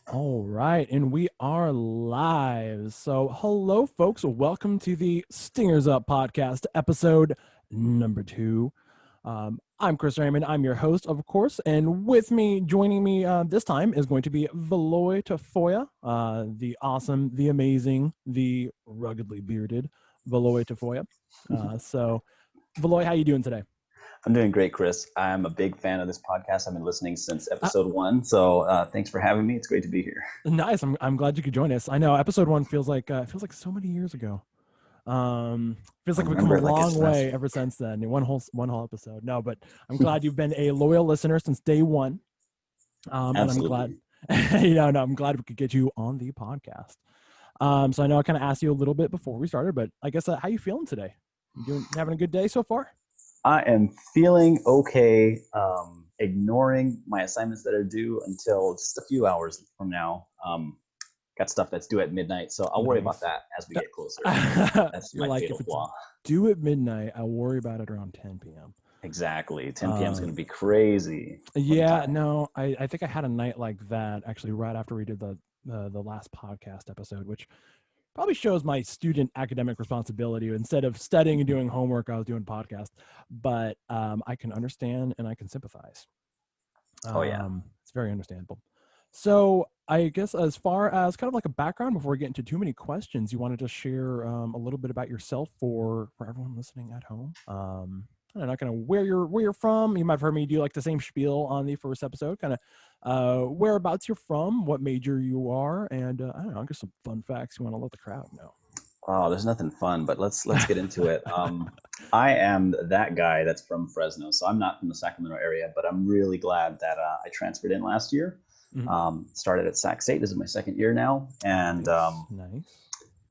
All right, and we are live. So, hello, folks. Welcome to the Stingers Up podcast, episode number 2. I'm Chris Raymond. I'm your host, of course, and with me, joining me this time is going to be Veloy Tafoya, the awesome, the amazing, the ruggedly bearded Veloy Tafoya. Veloy, how you doing today? I'm doing great, Chris. I'm a big fan of this podcast. I've been listening since Uh, episode 1. So thanks for having me. It's great to be here. nice. I'm glad you could join us. I know episode 1 feels like so many years ago. Feels I like we've come remember a it like long it's way yesterday. ever since then. One whole episode. No, but I'm glad you've been a loyal listener since day one. And I'm glad, Absolutely. no, I'm glad we could get you on the podcast. So I know I kind of asked you a little bit before we started, but I guess how you feeling today? Having a good day so far? I am feeling okay, ignoring my assignments that are due until just a few hours from now. Got stuff that's due at midnight, so I'll worry about Nice. that as we get closer. That's You're my like, fatal if it's flaw. due at midnight, I'll worry about it around 10 p.m. Exactly. 10 p.m. is going to Um, be crazy. What a Yeah, time. no, I think I had a night like that actually right after we did the last podcast episode, which probably shows my student academic responsibility. Instead of studying and doing homework, I was doing podcast. But I can understand and I can sympathize. Oh, yeah. It's very understandable. So I guess as far as kind of like a background before we get into too many questions, you want to just share a little bit about yourself for everyone listening at home. I don't know, kind of where you're from. You might have heard me do like the same spiel on the first episode, kind of whereabouts you're from, what major you are, and I don't know, just some fun facts you want to let the crowd know. Oh, there's nothing fun, but let's get into it. I am that guy that's from Fresno, so I'm not from the Sacramento area, but I'm really glad that I transferred in last year. Mhm. Started at Sac State. This is my second year now, and Nice, nice.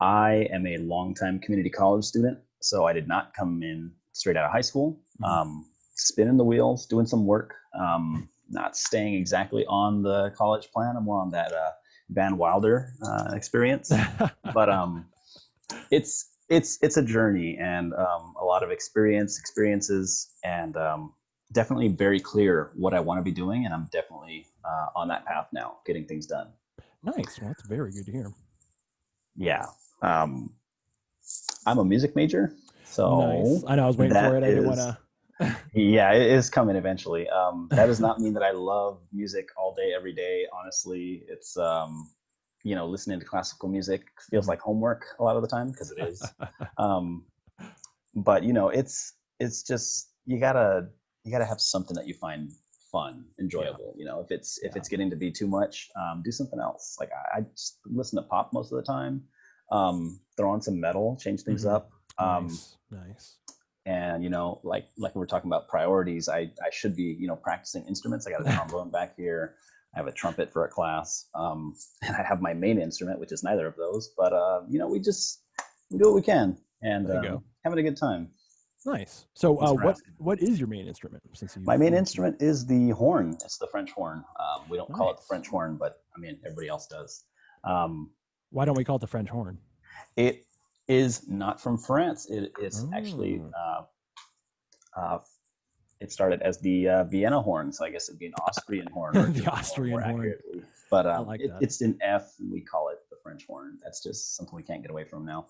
I am a longtime community college student. So I did not come in straight out of high school. Mhm. Spinning the wheels, doing some work. Not staying exactly on the college plan. I'm more on that Van Wilder experience, but it's a journey and a lot of experiences, and definitely very clear what I want to be doing, and I'm definitely on that path now, getting things done. Nice. Well, that's very good to hear. Yeah, um, I'm a music major, Nice. so I know I was waiting for that it. I didn't want is to. yeah, it is coming eventually. That does not mean that I love music all day, every day. Honestly, it's listening to classical music feels like homework a lot of the time because it is. Um, but it's just you gotta have something that you find fun, Yeah. enjoyable. If it's Yeah. getting to be too much, do something else. Like I just listen to pop most of the time. Throw on some metal, change things Hmm. up. Nice. Nice. And like we were talking about priorities, I should be practicing instruments. I got a trombone back here. I have a trumpet for a class, and I have my main instrument, which is neither of those. But we do what we can, and There you go. having a good time. Nice. So, Thanks for what asking. what is your main instrument? Since My you've main mentioned it. instrument is the horn. It's the French horn. We don't call it the Nice. French horn, but I mean everybody else does. Um, Why don't we call it the French horn? it is not from France. It is actually Oh, uh, it started as the Vienna horn, so I guess it'd be an Austrian horn or the more Austrian horn. accurately. But I like that. it's an F, and we call it the French horn. That's just something we can't get away from now.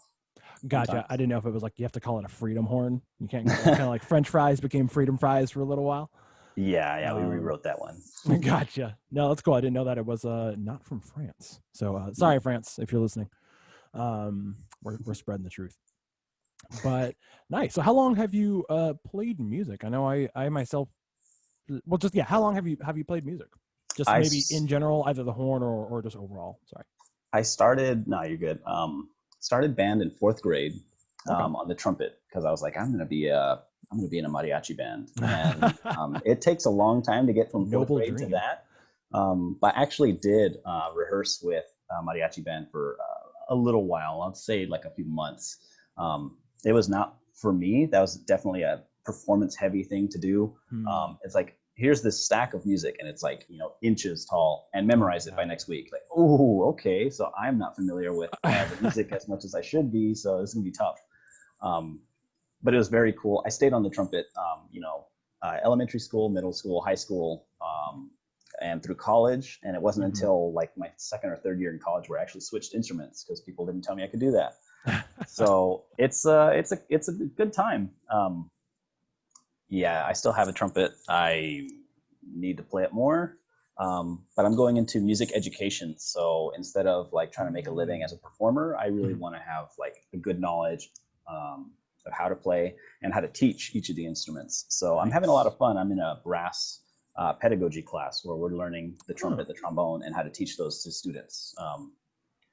Gotcha. I Sometimes. didn't know if it was like you have to call it a freedom horn. You can't like kind of like French fries became freedom fries for a little while. Yeah, we Um, rewrote that one. gotcha. No, that's cool. I didn't know that it was not from France. So sorry, France, if you're listening. We're spreading the truth. But nice. So how long have you played music? I know I myself well just yeah, how long have you played music? Just I maybe in general, either the horn or just overall. Sorry. I started. No, you're good. Started band in fourth grade Okay. on the trumpet because I was like, I'm gonna be in a mariachi band, and it takes a long time to get from fourth Noble grade to dream. that. But I actually did rehearse with a mariachi band for a little while. I'd say like a few months. It was not for me. That was definitely a performance heavy thing to do. Hmm. It's like here's this stack of music and it's like inches tall, and Oh memorize it by yeah. next week. Like, oh, okay, so I'm not familiar with the music as much as I should be, so it's gonna be tough. um, but it was very cool. I stayed on the trumpet elementary school, middle school, high school, and through college. And it wasn't Mhm. until like my second or third year in college where I actually switched instruments because people didn't tell me I could do that. So it's a good time. Yeah, I still have a trumpet. I need to play it more. But I'm going into music education. So instead of like trying to make a living as a performer, I really Mhm. want to have like a good knowledge of how to play and how to teach each of the instruments. So I'm having a lot Nice. of fun. I'm in a brass pedagogy class where we're learning the Huh. trumpet, the trombone, and how to teach those to students.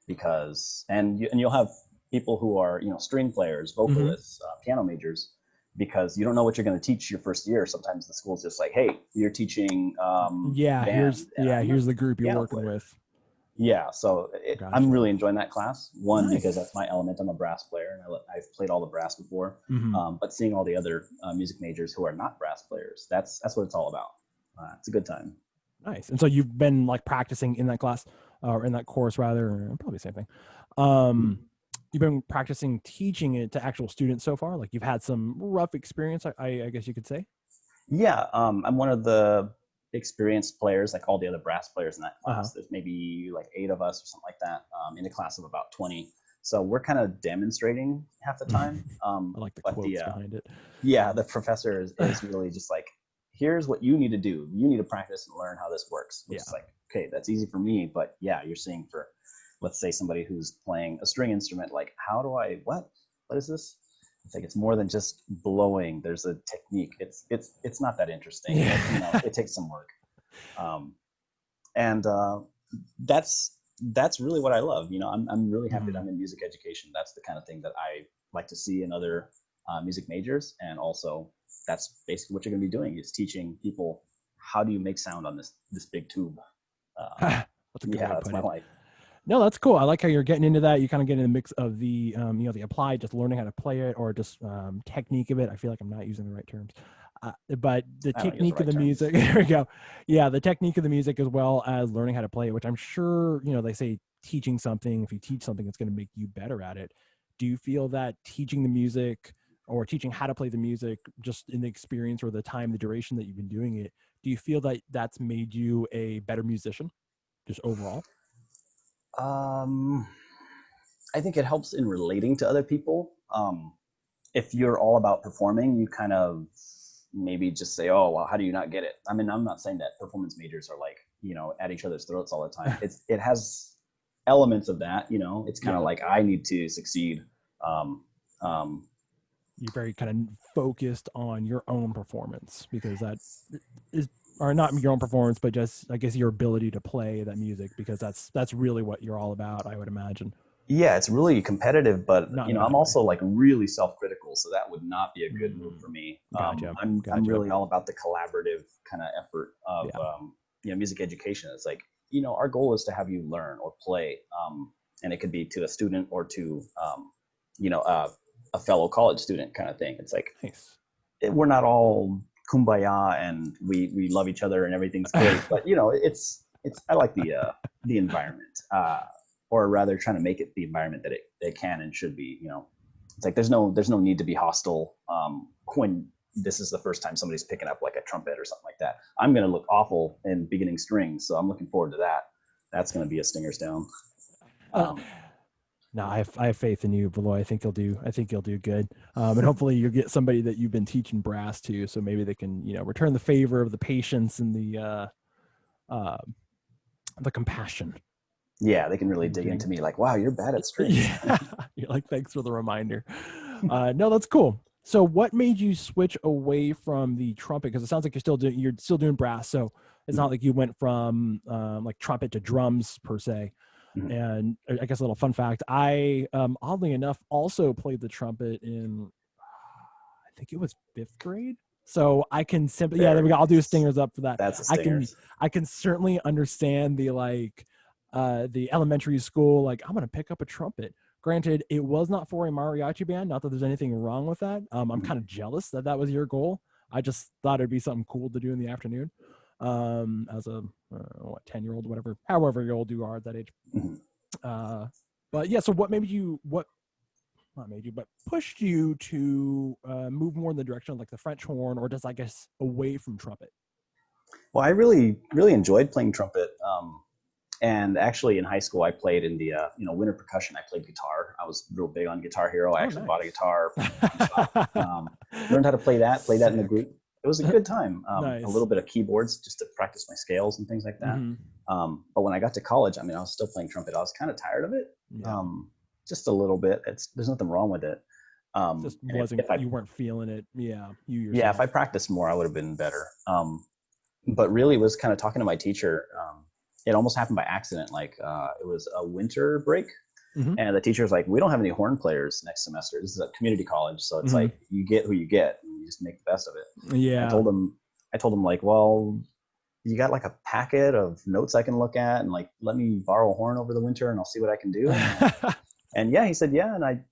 Because and you'll have people who are string players, Mhm. vocalists, piano majors, because you don't know what you're going to teach your first year. Sometimes the school's just like, hey, you're teaching Yeah, band, and I'm a here's the group you're piano working player. with. Yeah, so I'm Gotcha. really enjoying that class. One, because that's Nice. my element. I'm a brass player, and I've played all the brass before. Mhm. But seeing all the other music majors who are not brass players, that's what it's all about. It's a good time. Nice. And so you've been like practicing in that class, or in that course rather, or probably the same thing. Mhm. You've been practicing teaching it to actual students so far. Like you've had some rough experience, I guess you could say. Yeah, I'm one of the experienced players, like all the other brass players in that Uh huh. class. There's maybe like 8 of us or something like that in a class of about 20. So we're kind of demonstrating half the time. I like the But quotes behind it. yeah, the professor is really just like, here's what you need to do. You need to practice and learn how this works, which is Yeah. like, okay, that's easy for me. But yeah, you're seeing for, let's say, somebody who's playing a string instrument, like, how do I, what is this? It's like, it's more than just blowing. There's a technique. It's not that interesting, but Yeah. it takes some work. Um, and that's really what I love. I'm really happy that Mhm. I'm in music education. That's the kind of thing that I like to see in other music majors, and also that's basically what you're going to be doing is teaching people how do you make sound on this big tube. That's a good way Yeah, to that's put my it. life. No, that's cool. I like how you're getting into that. You kind of get in the mix of the, the applied, just learning how to play it, or just technique of it. I feel like I'm not using the right terms, but the I don't use the technique of right the terms. music. There we go. Yeah, the technique of the music as well as learning how to play it, which I'm sure they say teaching something. If you teach something, it's going to make you better at it. Do you feel that teaching the music or teaching how to play the music, just in the experience or the time, the duration that you've been doing it, do you feel that that's made you a better musician, just overall? Um, I think it helps in relating to other people. If you're all about performing, you kind of maybe just say, "Oh, well, how do you not get it?" I mean, I'm not saying that performance majors are like at each other's throats all the time. It has elements of that. It's kind of Yeah. like I need to succeed. Um, um, You're very kind of focused on your own performance because that is, or not your own performance, but just I guess your ability to play that music, because that's really what you're all about, I would imagine. yeah, it's really competitive, but Not in a I'm bad way. also like really self-critical, so that would not be a good move Mm, for me. gotcha. I'm Gotcha. really all about the collaborative kind of effort of Yeah. music education. It's like our goal is to have you learn or play, and it could be to a student or to you know uh, a fellow college student kind of thing. It's like Nice. we're not all kumbaya and we love each other and everything's great, but it's I like the environment, or rather trying to make it the environment that it can and should be. It's like there's no need to be hostile when this is the first time somebody's picking up like a trumpet or something like that. I'm going to look awful in beginning strings, so I'm looking forward to that. That's going to be a stingers down. um, No, I have faith in you, Veloy. I think you'll do good. And hopefully you'll get somebody that you've been teaching brass to, so maybe they can, return the favor of the patience and uh, the compassion. yeah, they can really And dig getting into me like, wow, you're bad at strings. Yeah. You're like, thanks for the reminder. No, that's cool. So what made you switch away from the trumpet? Because it sounds like you're still doing brass. So it's not like you went from like trumpet to drums per se. Mhm. And I guess a little fun fact, I oddly enough also played the trumpet in I think it was fifth grade. So I can simply, yeah, there we Very go. I'll do nice. stingers up for that. That's a I can stingers. I can certainly understand the elementary school, like, I'm gonna pick up a trumpet. Granted, it was not for a mariachi band. Not that there's anything wrong with that. I'm Mhm. kind of jealous that that was your goal. I just thought it'd be something cool to do in the afternoon. As a 10-year-old, whatever, however old you are at that age. Mhm. Uh, but yeah, so what made you what not made you, but pushed you to move more in the direction of like the French horn, or just I guess away from trumpet? Well, I really enjoyed playing trumpet. And actually, in high school, I played in the winter percussion. I played guitar. I was real big on Guitar Hero. I Oh, actually bought a nice. guitar from the pawn shop. Learned how to play that. Played that in the Sick. group. It was a good time. A Nice. little bit of keyboards just to practice my scales and things like that. Hmm. But when I got to college, I mean, I was still playing trumpet. I was kind of tired of it, Yeah. um, just a little bit. There's nothing wrong with it. Just And wasn't, you weren't feeling it. Yeah. You if I yourself. practiced more, I would have been better. But really was kind of talking to my teacher. It almost happened by accident. Like it was a winter break, Hmm. and the teacher was like, "We don't have any horn players next semester. This is a community college, so it's Hmm. like you get who you get, and you just make the best of it." And Yeah. I told him like, "Well, you got like a packet of notes I can look at, and like let me borrow a horn over the winter, and I'll see what I can do." And yeah, he said yeah, and I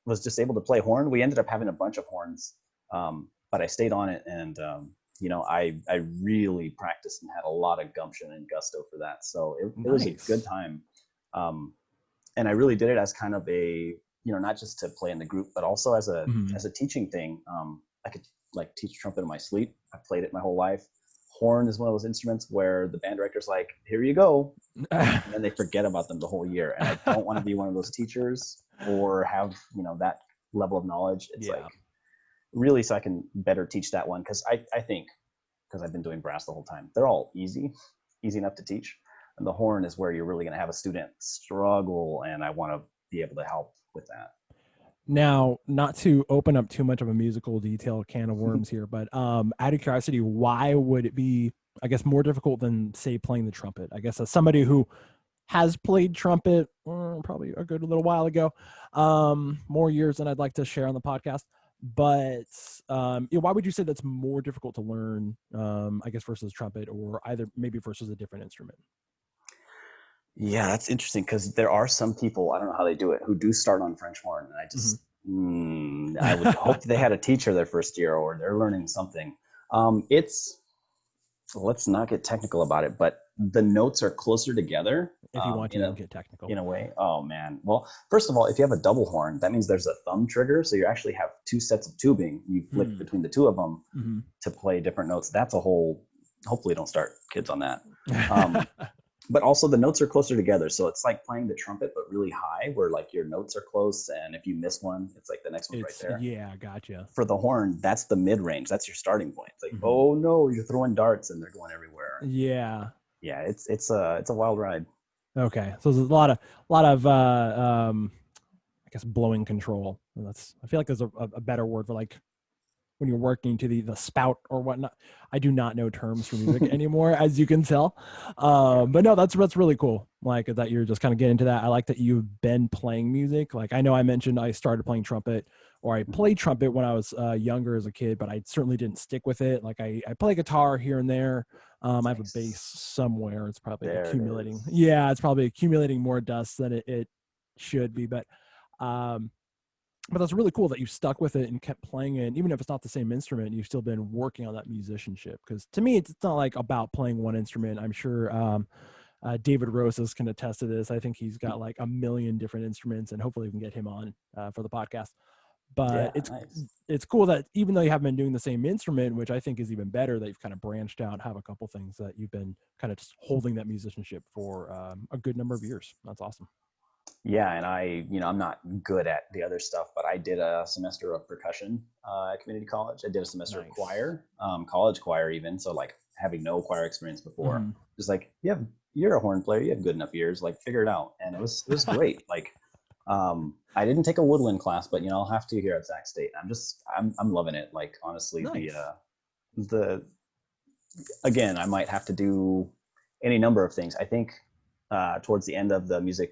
was just able to play horn. We ended up having a bunch of horns, but I stayed on it, and I really practiced and had a lot of gumption and gusto for that. So it was a good Nice. time, um, and I really did it as kind of a not just to play in the group, but also as a Hmm. teaching thing. I could like teach trumpet in my sleep. I played it my whole life. Horn is one of those instruments where the band director's like, "Here you go," and then they forget about them the whole year. And I don't want to be one of those teachers or have that level of knowledge. It's Yeah. like really so I can better teach that one because I think because I've been doing brass the whole time, they're all easy enough to teach. And the horn is where you're really going to have a student struggle, and I want to be able to help with that. Now, not to open up too much of a musical detail can of worms here, but out of curiosity, why would it be, I guess, more difficult than, say, playing the trumpet? I guess as somebody who has played trumpet probably a good little while ago, more years than I'd like to share on the podcast. But why would you say that's more difficult to learn, I guess, versus trumpet, or either maybe versus a different instrument? Yeah, that's interesting because there are some people, I don't know how they do it, who do start on French horn. And I would hope they had a teacher their first year or they're learning something. It's, let's not get technical about it, but the notes are closer together If you want to, you can get technical. in a way. Oh man. Well, first of all, if you have a double horn, that means there's a thumb trigger. So you actually have two sets of tubing. You flick between the two of them to play different notes. That's a whole, hopefully don't start kids on that. But also the notes are closer together. So it's like playing the trumpet, but really high where like your notes are close. And if you miss one, it's like the next one's right there. Yeah, gotcha. For the horn, that's the mid range. That's your starting point. It's like, oh no, you're throwing darts and they're going everywhere. Yeah. Yeah, it's a wild ride. Okay. So there's a lot of I guess blowing control. I feel like there's a better word for like when you're working to the spout or whatnot. I do not know terms for music anymore, as you can tell. But no, that's really cool. Like that you're just kind of getting into that. I like that you've been playing music. Like I know I mentioned I started playing trumpet, or I played trumpet when I was younger as a kid, but I certainly didn't stick with it. Like I play guitar here and there. I have a bass Nice. somewhere. It's probably There it accumulating. is. Yeah, it's probably accumulating more dust than it should be. Um, but that's really cool that you stuck with it and kept playing it. And even if it's not the same instrument, you've still been working on that musicianship. Because to me, it's not like about playing one instrument. I'm sure David Rosas can attest to this. I think he's got like a million different instruments, and hopefully we can get him on for the podcast. But Yeah, nice. it's cool that even though you haven't been doing the same instrument, which I think is even better, that you've kind of branched out, have a couple things that you've been kind of just holding that musicianship for a good number of years. That's awesome. Yeah, and I'm not good at the other stuff, but I did a semester of percussion at community college. I did a semester of Nice. choir, college choir even. So like having no choir experience before, Mm-hmm. just like you're a horn player, you have good enough ears, like figure it out. And it was great. Like I didn't take a woodwind class, but I'll have to here at Sac State. I'm loving it. Like honestly, Nice. the again, I might have to do any number of things. I think towards the end of the music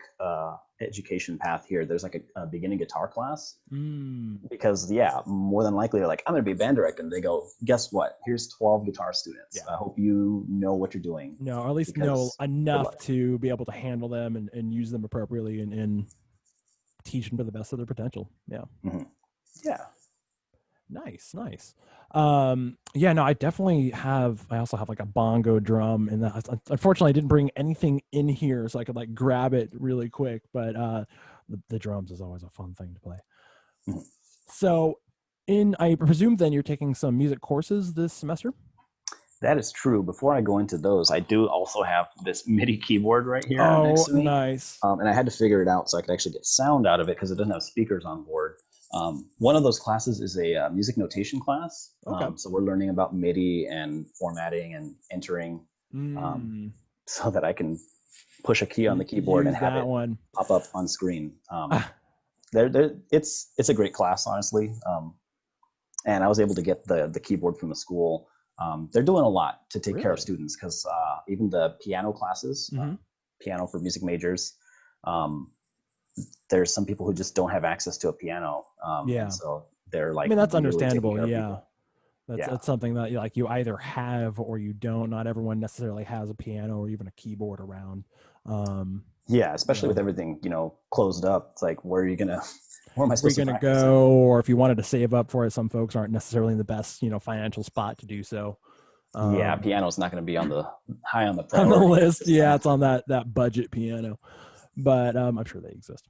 education path here, there's like a beginning guitar class Mm. because more than likely they're like, I'm going to be a band director, and they go, guess what? Here's 12 guitar students. Yeah. I hope you know what you're doing. No, or at least know Because good enough luck. to be able to handle them and use them appropriately and teach them to the best of their potential. Yeah. Mm-hmm. Yeah. Nice. Yeah, no, I also have like a bongo drum, and that unfortunately I didn't bring anything in here so I could like grab it really quick, but the drums is always a fun thing to play. Mm-hmm. So I presume then you're taking some music courses this semester? That is true. Before I go into those, I do also have this MIDI keyboard right here next Oh, to me. nice. And I had to figure it out so I could actually get sound out of it because it doesn't have speakers on board. One of those classes is a music notation class. Okay. So we're learning about MIDI and formatting and entering um, Mm, so that I can push a key on the keyboard and use have that it one. pop up on screen. Ah, It's a great class, honestly. And I was able to get the keyboard from the school. They're doing a lot to take care of really? students because even the piano classes, Hmm. piano for music majors, um, there's some people who just don't have access to a piano, and Yeah. so they're I like mean, that's really taking understandable. care of Yeah. people. That's Yeah, that's something that like you either have or you don't. Not everyone necessarily has a piano or even a keyboard around. Um, yeah, you especially with know, everything closed up. It's like where are you gonna, where am I where you're supposed to gonna practice? go, or if you wanted to save up for it, some folks aren't necessarily in the best, financial spot to do so. Yeah, Um, piano's not going to be on the high on the on the priority list list, this yeah, time. it's on that budget piano, but I'm sure they exist.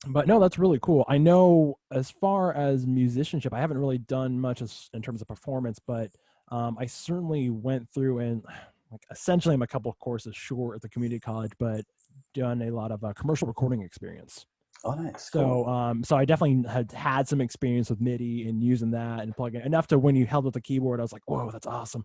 But no, that's really cool. I know as far as musicianship, I haven't really done much in terms of performance, but I certainly went through and like essentially I'm a couple of courses short at the community college, but done a lot of commercial recording experience. Oh, nice, cool. So I definitely had some experience with MIDI and using that and plugging enough to when you held with the keyboard, I was like, whoa, that's awesome.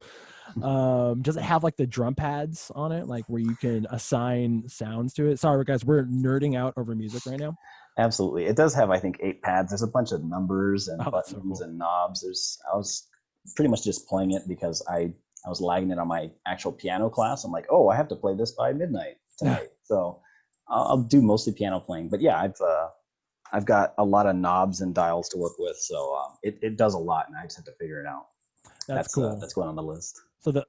Does it have like the drum pads on it, like where you can assign sounds to it? Sorry, guys, we're nerding out over music right now. Absolutely. It does have, I think, 8 pads. There's a bunch of numbers and Oh, that's so buttons cool. and knobs. I was pretty much just playing it because I was lagging it on my actual piano class. I'm like, oh, I have to play this by midnight tonight. So I'll do mostly piano playing. But yeah, I've got a lot of knobs and dials to work with. So it does a lot, and I just have to figure it out. That's cool. That's going on the list.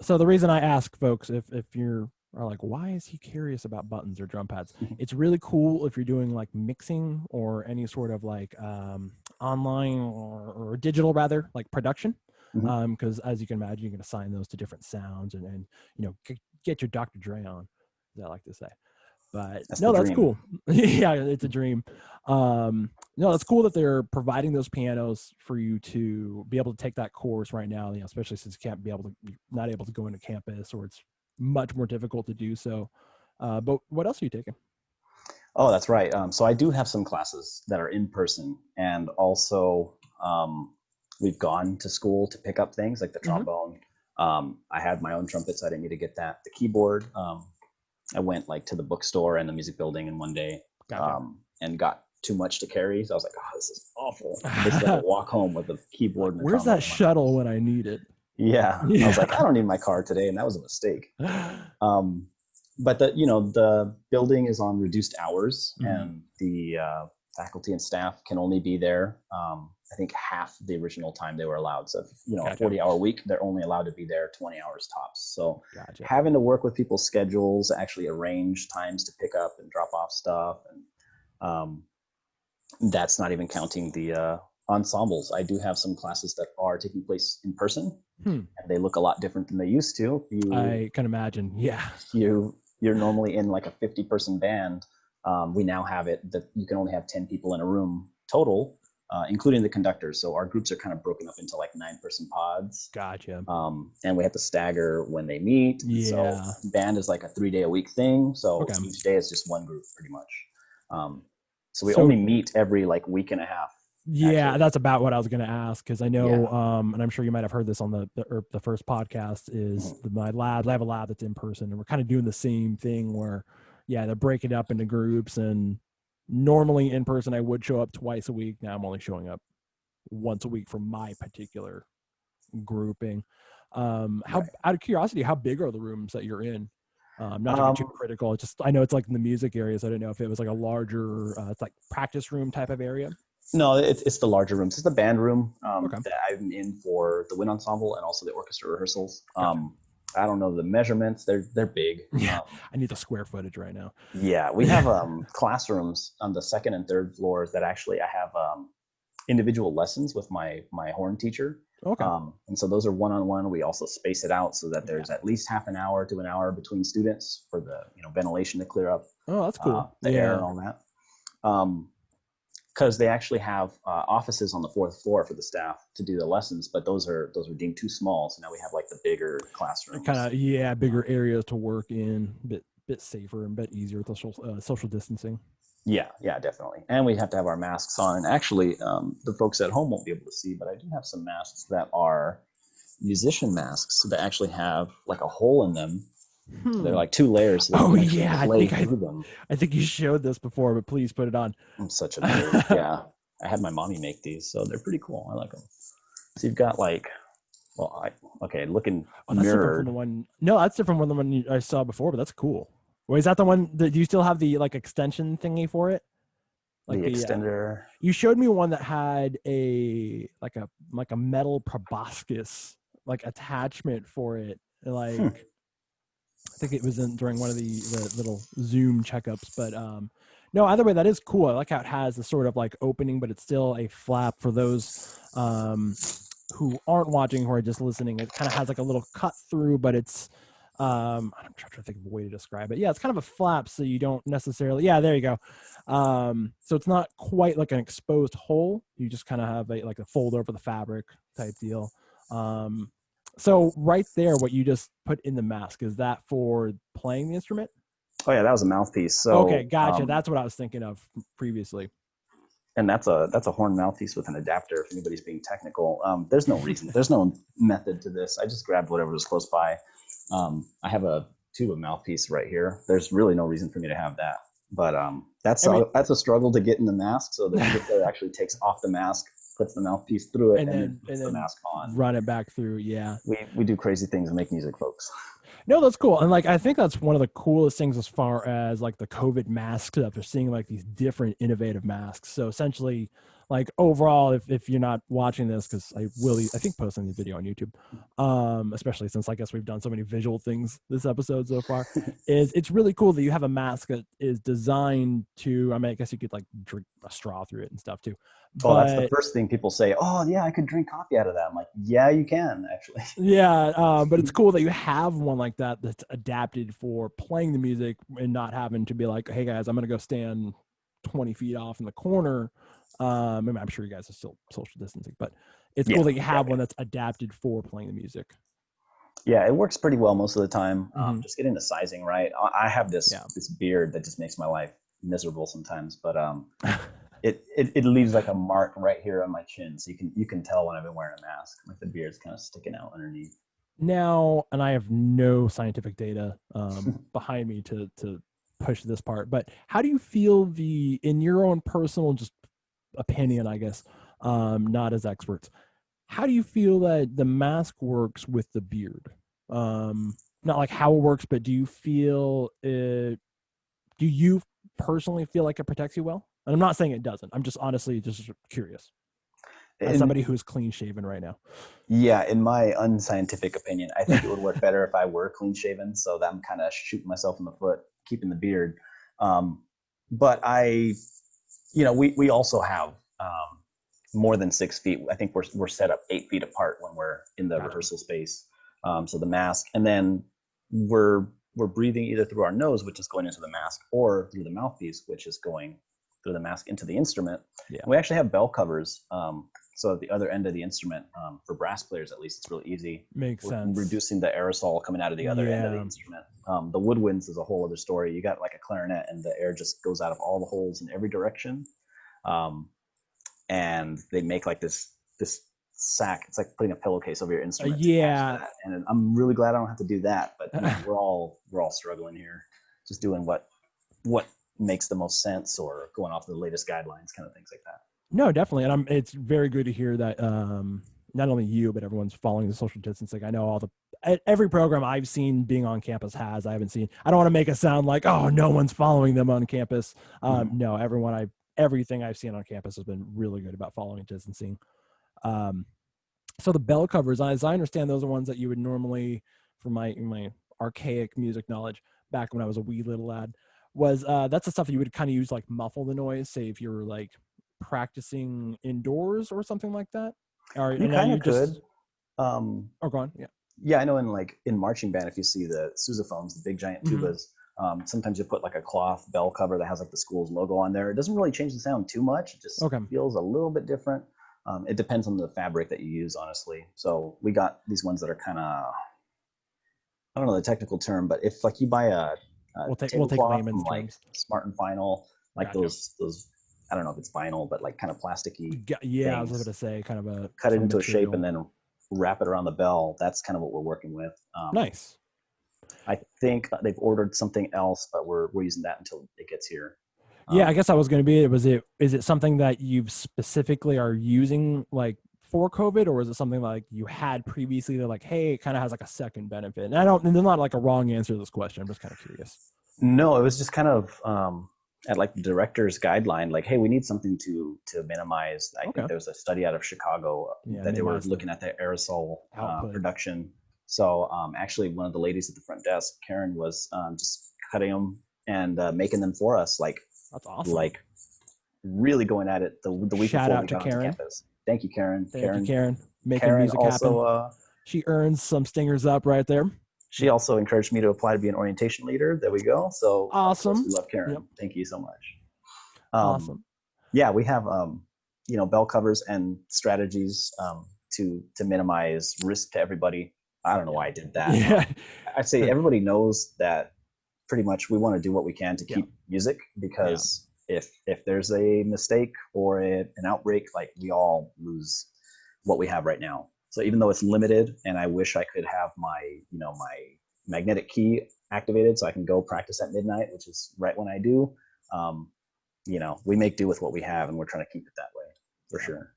So the reason I ask folks, if you're are like, why is he curious about buttons or drum pads? It's really cool if you're doing like mixing or any sort of like online or digital rather, like production. Mhm. Because as you can imagine, you can assign those to different sounds and get your Dr. Dre on, as I like to say. But That's the no, that's dream. cool. Yeah, it's a dream. No, that's cool that they're providing those pianos for you to be able to take that course right now. Especially since you can't be able to, you're not able to go into campus, or it's much more difficult to do so. But what else are you taking? Oh, that's right. So I do have some classes that are in person, and also we've gone to school to pick up things like the Mm-hmm. trombone. I had my own trumpet, so I didn't need to get that. The keyboard, I went like to the bookstore and the music building in one day, Gotcha. and got too much to carry. So I was like, oh, this is awful. I basically had to walk home with a keyboard Like, and the where's trombone that in my shuttle arms. when I need it? Yeah, I was like, I Yeah. don't need my car today, and that was a mistake. Um, but the building is on reduced hours, Mhm. and the faculty and staff can only be there. I think half the original time they were allowed. So if, a Gotcha. 40-hour week, they're only allowed to be there 20 hours tops. So Gotcha. having to work with people's schedules, actually arrange times to pick up and drop off stuff, and um, that's not even counting the ensembles. I do have some classes that are taking place in person, Hmm. and they look a lot different than they used to. I can imagine. Yeah. You're normally in like a 50-person band. We now have it that you can only have 10 people in a room total, including the conductors. So our groups are kind of broken up into like 9-person pods, Gotcha. and we have to stagger when they meet. And so Yeah. band is like a 3-day a week thing. So Okay. each day is just one group pretty much. Um, so we So only meet every like week and a half, yeah, actually. that's about what I was going to ask because I Yeah. know, and I'm sure you might have heard this on the first podcast. Is Mhm. my lab? I have a lab that's in person, and we're kind of doing the same thing where, yeah, they're breaking up into groups. And normally in person, I would show up twice a week. Now I'm only showing up once a week for my particular grouping. How Right. out of curiosity, how big are the rooms that you're in? Not to get too Um, critical, just I know it's like in the music area, so I didn't know if it was like a larger, it's like practice room type of area. No, it's the larger rooms. It's the band room Okay, that I'm in for the wind ensemble and also the orchestra rehearsals. gotcha. I don't know the measurements. They're big. Yeah, I need the square footage right now. Yeah, we have classrooms on the second and third floors that actually I have individual lessons with my horn teacher. Okay, And so those are one-on-one. We also space it out so that yeah. there's at least half an hour to an hour between students for the ventilation to clear up Oh, that's cool. the air and Yeah, all that. Um, because they actually have offices on the fourth floor for the staff to do the lessons, but those are deemed too small. So now we have like the bigger Kind classrooms. of, yeah, bigger areas to work in, bit safer and bit easier with social distancing. Yeah, definitely. And we have to have our masks on. And actually, the folks at home won't be able to see, but I do have some masks that are musician masks that actually have like a hole in them. They're like two layers so that you Oh can actually yeah, play through them. I think you showed this before, but please put it on. I'm such a nerd. Yeah. I had my mommy make these, so they're pretty cool. I like them. So you've got like, well, looking Oh, that's different from nerd. the one. No, that's different from the one I saw before, but that's cool. Wait, is that the one that do you still have the like extension thingy for it? Like The the extender. you showed me one that had a metal proboscis like attachment for it. Like I think it was during one of the little Zoom checkups, but no, either way, that is cool. I like how it has the sort of like opening, but it's still a flap for those who aren't watching, who are just listening. It kind of has like a little cut through, but it's I'm trying to think of a way to describe it. Yeah, it's kind of a flap, so you don't necessarily. Yeah, there you go. So it's not quite like an exposed hole. You just kind of have like a fold over the fabric type deal. So right there, what you just put in the mask, is that for playing the instrument? Oh yeah, that was a mouthpiece. Okay, So gotcha. That's what I was thinking of previously. and that's a horn mouthpiece with an adapter. If anybody's being technical, there's no reason, there's no method to this. I just grabbed whatever was close by. I have a tube of mouthpiece right here. There's really no reason for me to have that, but that's a struggle to get in the mask. So the player actually takes off the mask, puts the mouthpiece through it, and then puts the mask on. Run it back through. Yeah, we do crazy things and make music, folks. No, that's cool. And like I think that's one of the coolest things as far as like the COVID mask stuff. They're seeing like these different innovative masks. So essentially, like overall, if you're not watching this, because I think posting the video on YouTube, especially since I guess we've done so many visual things this episode so far, is it's really cool that you have a mask that is designed to, I mean, I guess you could like drink a straw through it and stuff too. Oh, that's the first thing people say. Oh, yeah, I could drink coffee out of that. I'm like, yeah, you can actually. Yeah, but it's cool that you have one like that that's adapted for playing the music and not having to be like, hey guys, I'm gonna go stand 20 feet off in the corner. I'm sure you guys are still social distancing, but it's cool that you have one that's adapted for playing the music. Yeah, it works pretty well most of the time. Just getting the sizing right. I have this beard that just makes my life miserable sometimes, but it leaves like a mark right here on my chin, so you can tell when I've been wearing a mask. Like the beard's kind of sticking out underneath. Now, and I have no scientific data behind me to push this part, but how do you feel in your own personal just opinion, I guess, not as experts, how do you feel that the mask works with the beard? Not like how it works, but do you personally feel like it protects you well? And I'm not saying it doesn't. I'm just honestly just curious. As somebody who's clean shaven right now. Yeah, in my unscientific opinion, I think it would work better if I were clean shaven. So that I'm kind of shooting myself in the foot, keeping the beard. But we also have more than 6 feet. I think we're set up 8 feet apart when we're in the rehearsal space. So the mask, and then we're breathing either through our nose, which is going into the mask, or through the mouthpiece, which is going through the mask into the instrument. Yeah. We actually have bell covers. So at the other end of the instrument, for brass players at least, it's really easy. Makes sense. Reducing the aerosol coming out of the other end of the instrument. The woodwinds is a whole other story. You got like a clarinet, and the air just goes out of all the holes in every direction. And they make like this sack. It's like putting a pillowcase over your instrument. And I'm really glad I don't have to do that. But we're all struggling here, just doing what makes the most sense, or going off the latest guidelines, kind of things like that. No, definitely. And it's very good to hear that not only you, but everyone's following the social distancing. I know every program I've seen being on campus I don't want to make it sound like, oh, no one's following them on campus. No, everything I've seen on campus has been really good about following distancing. So the bell covers, as I understand, those are ones that you would normally, from my archaic music knowledge back when I was a wee little lad, was that's the stuff that you would kind of use like muffle the noise, say if you were like practicing indoors or something like that. Or you kind of could. Go on. Yeah, I know in marching band, if you see the sousaphones, the big giant tubas, Sometimes you put like a cloth bell cover that has like the school's logo on there. It doesn't really change the sound too much. It just Okay. feels a little bit different. It depends on the fabric that you use, honestly. So we got these ones that are kind of, I don't know the technical term, but if like you buy a We'll take tablecloth from layman's like terms. Smart and Final, like Gotcha. those I don't know if it's vinyl, but like kind of plasticky Yeah, I was going things, to say kind of cut it some into a shape material. and then wrap it around the bell. That's kind of what we're working with. Nice. I think they've ordered something else, but we're using that until it gets here. Yeah, I Um, guess I was going to be. Is it something that you specifically are using like for COVID, or is it something like you had previously that like, hey, it kind of has like a second benefit? And I don't. And there's not like a wrong answer to this question. I'm just kind of curious. no, it was just kind of at like the director's guideline, like, hey, we need something to minimize. I think Okay. there was a study out of Chicago Yeah, that they were minimize the looking at the aerosol output. production. So actually, one of the ladies at the front desk, Karen, was just cutting them and making them for us, That's awesome. like really going at it the week Shout before we out to got onto Karen. campus. Thank you, Karen. Thank you, Karen, making Karen music happen. also She earns some stingers up right there. she also encouraged me to apply to be an orientation leader. There we go. So of course Awesome. we love Karen. Yep. Thank you so much. Awesome. Yeah, we have bell covers and strategies to minimize risk to everybody. I don't know why I did that. Yeah. I say everybody knows that pretty much we want to do what we can to Yeah. keep music, Yeah. because if there's a mistake or an outbreak, like we all lose what we have right now. So even though it's limited, and I wish I could have my magnetic key activated so I can go practice at midnight, which is right when I do. Um, we make do with what we have, and we're trying to keep it that way for sure.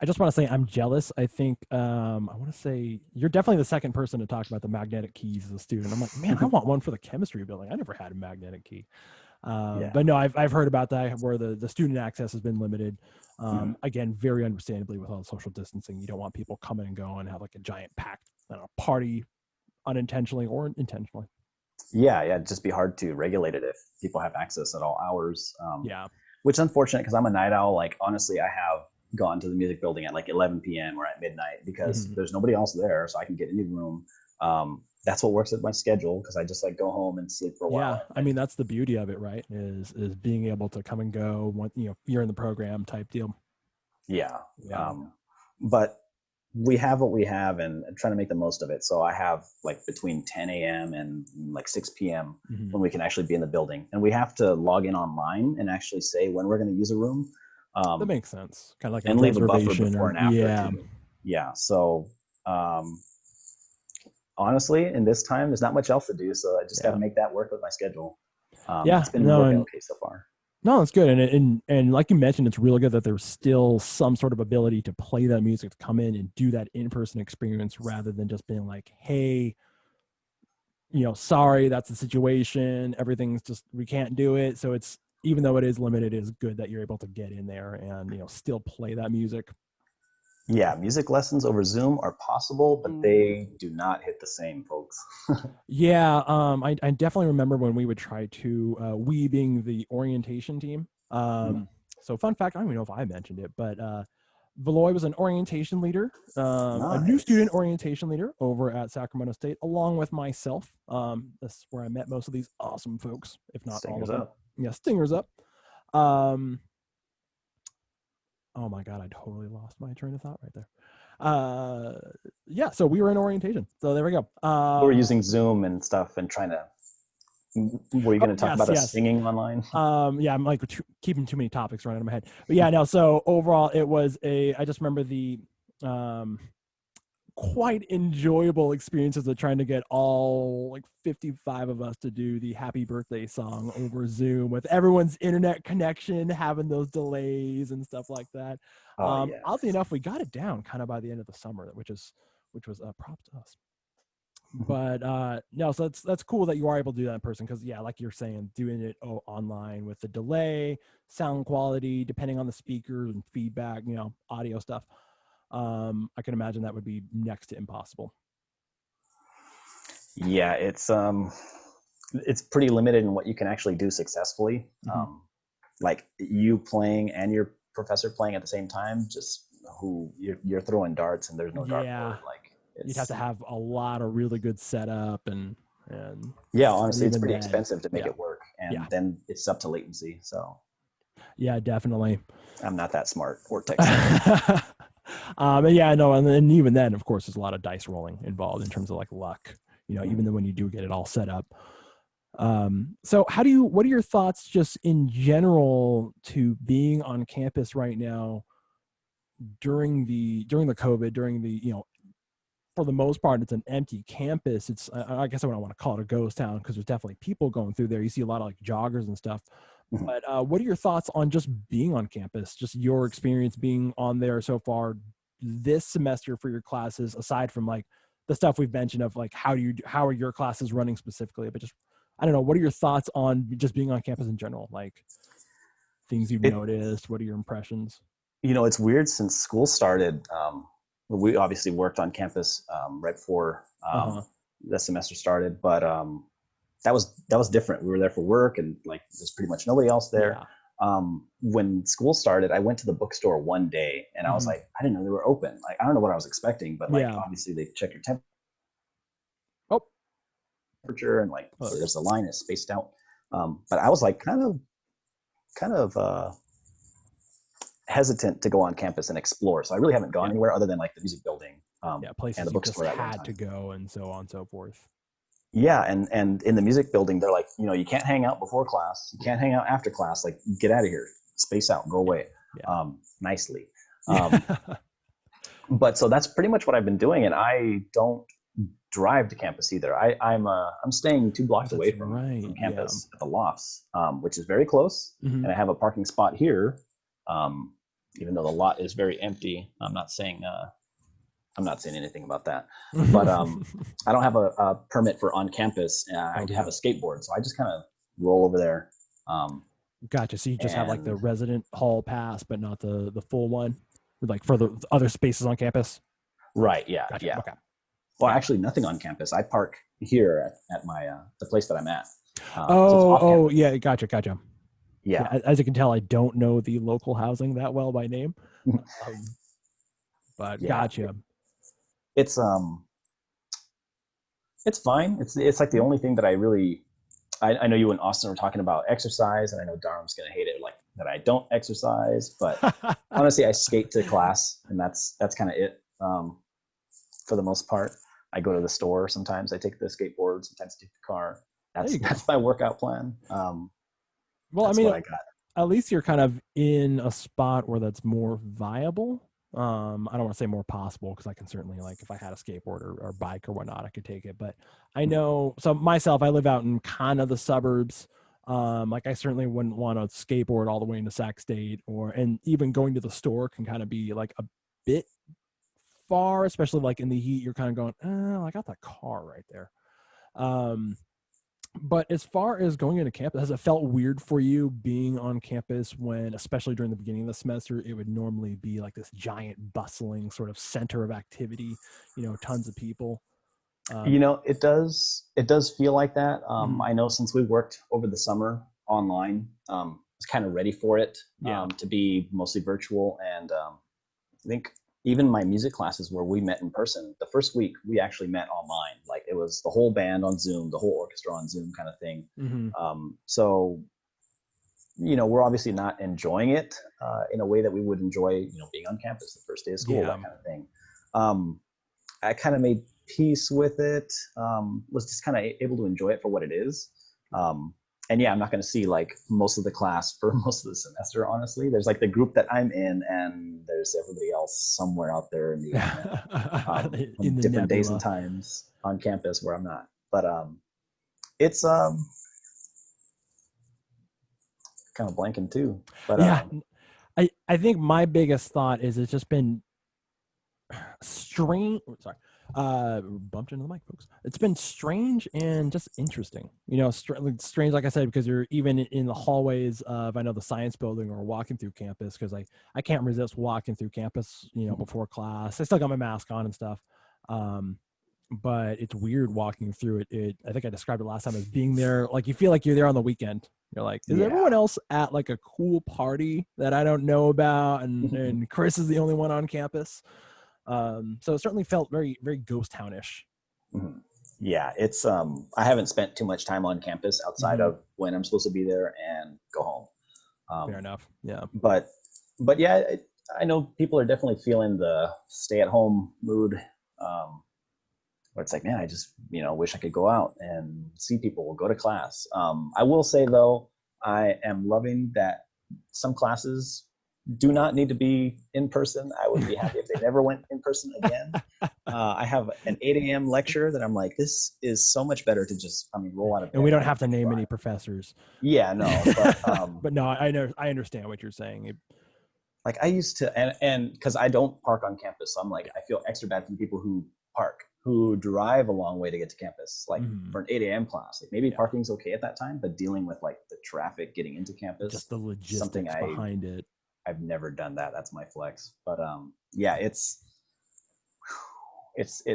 I just want to say I'm jealous. I think I want to say you're definitely the second person to talk about the magnetic keys as a student. I'm like, man, I want one for the chemistry building. I never had a magnetic key. Yeah. But no, I've heard about that where the student access has been limited. Mhm. Again, very understandably with all the social distancing, you don't want people coming and going and have like a giant packed party unintentionally or intentionally. Yeah, it'd just be hard to regulate it if people have access at all hours. Yeah. Which is unfortunate because I'm a night owl. Like honestly, I have gone to the music building at like 11 p.m. or at midnight because Mhm. there's nobody else there, so I can get in the room. That's what works with my schedule because I just like go home and sleep for a Yeah, while. I mean that's the beauty of it, right? Is being able to come and go when you're in the program type deal. Yeah. Yeah. But we have what we have, and trying to make the most of it. So I have like between 10 a.m. and like 6 p.m. Mhm. when we can actually be in the building, and we have to log in online and actually say when we're going to use a room, That makes sense. Kind of like a and leave a buffer reservation before or and after yeah. too. Yeah. So um, honestly, in this time, there's not much else to do, so I just got to Yeah. make that work with my schedule. Yeah. It's been No, working and okay so far. no, it's good. And like you mentioned, it's really good that there's still some sort of ability to play that music, to come in and do that in-person experience rather than just being like, hey, sorry, that's the situation. Everything's just, we can't do it. So it's, even though it is limited, it is good that you're able to get in there and, still play that music. Yeah, music lessons over Zoom are possible, but they do not hit the same, folks. Yeah, I definitely remember when we would try to, we being the orientation team. So fun fact, I don't even know if I mentioned it, but Veloy was an orientation leader, a new student Nice. orientation leader over at Sacramento State, along with myself. That's where I met most of these awesome folks, if not all Stingers of them. up. Yeah, stingers up. Um, oh my God, I totally lost my train of thought right there. Yeah, so we were in orientation. So there we go. We're using Zoom and stuff and trying to. Were you Oh, going to talk yes, about us yes. singing online? Yeah, I'm like keeping too many topics running in my head. But yeah, no. So overall, it was I just remember the um, quite enjoyable experiences of trying to get all like 55 of us to do the happy birthday song over Zoom with everyone's internet connection having those delays and stuff like that. Oh yeah. Oddly enough, we got it down kind of by the end of the summer, which was props to us. But no, so that's cool that you are able to do that in person, because yeah, like you're saying, doing it online with the delay, sound quality, depending on the speakers and feedback, audio stuff, I can imagine that would be next to impossible. Yeah, it's pretty limited in what you can actually do successfully. Mm-hmm. Like you playing and your professor playing at the same time, just you're throwing darts and there's no Yeah, dartboard. Like you'd have it's to have a lot of really good setup and And Yeah, honestly, it's even pretty then, expensive to make yeah, it work, yeah, and then it's up to latency. So yeah, definitely. I'm not that smart or tech savvy. And yeah, no, and even then, of course, there's a lot of dice rolling involved in terms of like luck. Even though when you do get it all set up. So what are your thoughts just in general to being on campus right now during the COVID, during the, for the most part, it's an empty campus. It's, I guess I don't want to call it a ghost town because there's definitely people going through there. You see a lot of like joggers and stuff. Mhm. But what are your thoughts on just being on campus? Just your experience being on there so far this semester for your classes, aside from like the stuff we've mentioned of like how are your classes running specifically? But just I don't know, what are your thoughts on just being on campus in general? Like things you've It noticed? What are your impressions? it's weird since school started. We obviously worked on campus right before Uh-huh. the semester started, but that was different. We were there for work, and like there's pretty much nobody else there. Yeah. When school started, I went to the bookstore one day, and I was Hmm. like, I didn't know they were open. Like I don't know what I was expecting, but like Yeah. obviously they check your Oh, temperature, and like oh, there's a line is spaced out. But I was like kind of hesitant to go on campus and explore. So I really haven't gone yeah. anywhere other than like the music building Yeah. and the Places you just bookstore that one had to time. go and so on and so forth. Yeah, and in the music building, they're like, you can't hang out before class, you can't hang out after class. Like, get out of here, space out, go Yeah. away, Yeah. nicely. Um, Yeah. but so that's pretty much what I've been doing, and I don't drive to campus either. I'm staying 2 blocks That's away from right. Yeah. campus at the lofts, which is very close, Hmm. and I have a parking spot here. Even though the lot is very empty, I'm not saying anything about that. But I don't have a permit for on campus. I Okay. have a skateboard, so I just kind of roll over there. Um, Gotcha. So you just have like the and resident hall pass, but not the full one, like for the other spaces on campus. right, yeah, Gotcha. yeah. Okay. Well, Yeah. actually, nothing on campus. I park here at my the place that I'm at. So it's Oh, off oh, campus. yeah. Gotcha. Gotcha. Yeah. Yeah, As you can tell, I don't know the local housing that well by name, um, but yeah. gotcha. It's it's fine. It's like the Mhm. only thing that I really. I know you and Austin were talking about exercise, and I know Darum's gonna hate it, like that I don't exercise. But honestly, I skate to class, and that's kind of it. For the most part, I go to the store. Sometimes I take the skateboard. Sometimes I take the car. There That's you go. that's my workout plan. Well, I That's mean, what I got. at least you're kind of in a spot where that's more viable. I don't want to say more possible because I can certainly like if I had a skateboard or bike or whatnot, I could take it. But I know so myself, I live out in kind of the suburbs. Like I certainly wouldn't want to skateboard all the way into Sac State and even going to the store can kind of be like a bit far, especially like in the heat. You're kind of going, I got that car right there. Um, but as far as going into campus, has it felt weird for you being on campus when, especially during the beginning of the semester, it would normally be like this giant bustling sort of center of activity, tons of people? Um, It does feel like that. mhm. I know since we worked over the summer online, I was kind of ready for it Yeah. to be mostly virtual. And I think even my music classes where we met in person, the first week we actually met online. Like it was the whole band on Zoom, the whole orchestra on Zoom kind of thing. Hmm. So we're obviously not enjoying it in a way that we would enjoy, being on campus the first day of school, Yeah. that kind of thing. Um, I kind of made peace with it. Was just kind of able to enjoy it for what it is. Um, and yeah, I'm not going to see like most of the class for most of the semester. Honestly, there's like the group that I'm in, and there's everybody else somewhere out there in the internet In on the different days and nebula. times on campus where I'm not. But it's kind of blanking too. But Yeah. I think my biggest thought is it's just been strange. Sorry, bumped into the mic, folks. It's been strange and just interesting. Strange, like I said, because you're even in the hallways of I know the science building or walking through campus because I can't resist walking through campus. Before class, I still got my mask on and stuff. Um, but it's weird walking through it. I think I described it last time as being there. Like you feel like you're there on the weekend. You're like, is yeah. everyone else at like a cool party that I don't know about? And Chris is the only one on campus. So it certainly felt very, very ghost townish. Mhm. Yeah, it's I haven't spent too much time on campus outside Mm-hmm. of when I'm supposed to be there and go home. Fair Um, enough. Yeah. but but yeah, I know people are definitely feeling the stay at home mood. Um, where it's like, man, I just wish I could go out and see people, go to class. I will say though, I am loving that some classes do not need to be in person. I would be happy if they never went in person again. I have an 8 a.m. lecture that I'm like, this is so much better to just, roll out of And we bed don't and have to take a name any ride. professors. Yeah, no, but But no, I know, I understand what you're saying. like I used to, and because I don't park on campus, so I'm like, Yeah. I feel extra bad for the people who park, who drive a long way to get to campus, like Mhm. for an 8 a.m. class. Like maybe Yeah. parking's okay at that time, but dealing with like the traffic getting into Just campus, the something logistics behind it. I've never done that. That's my flex. But yeah, it's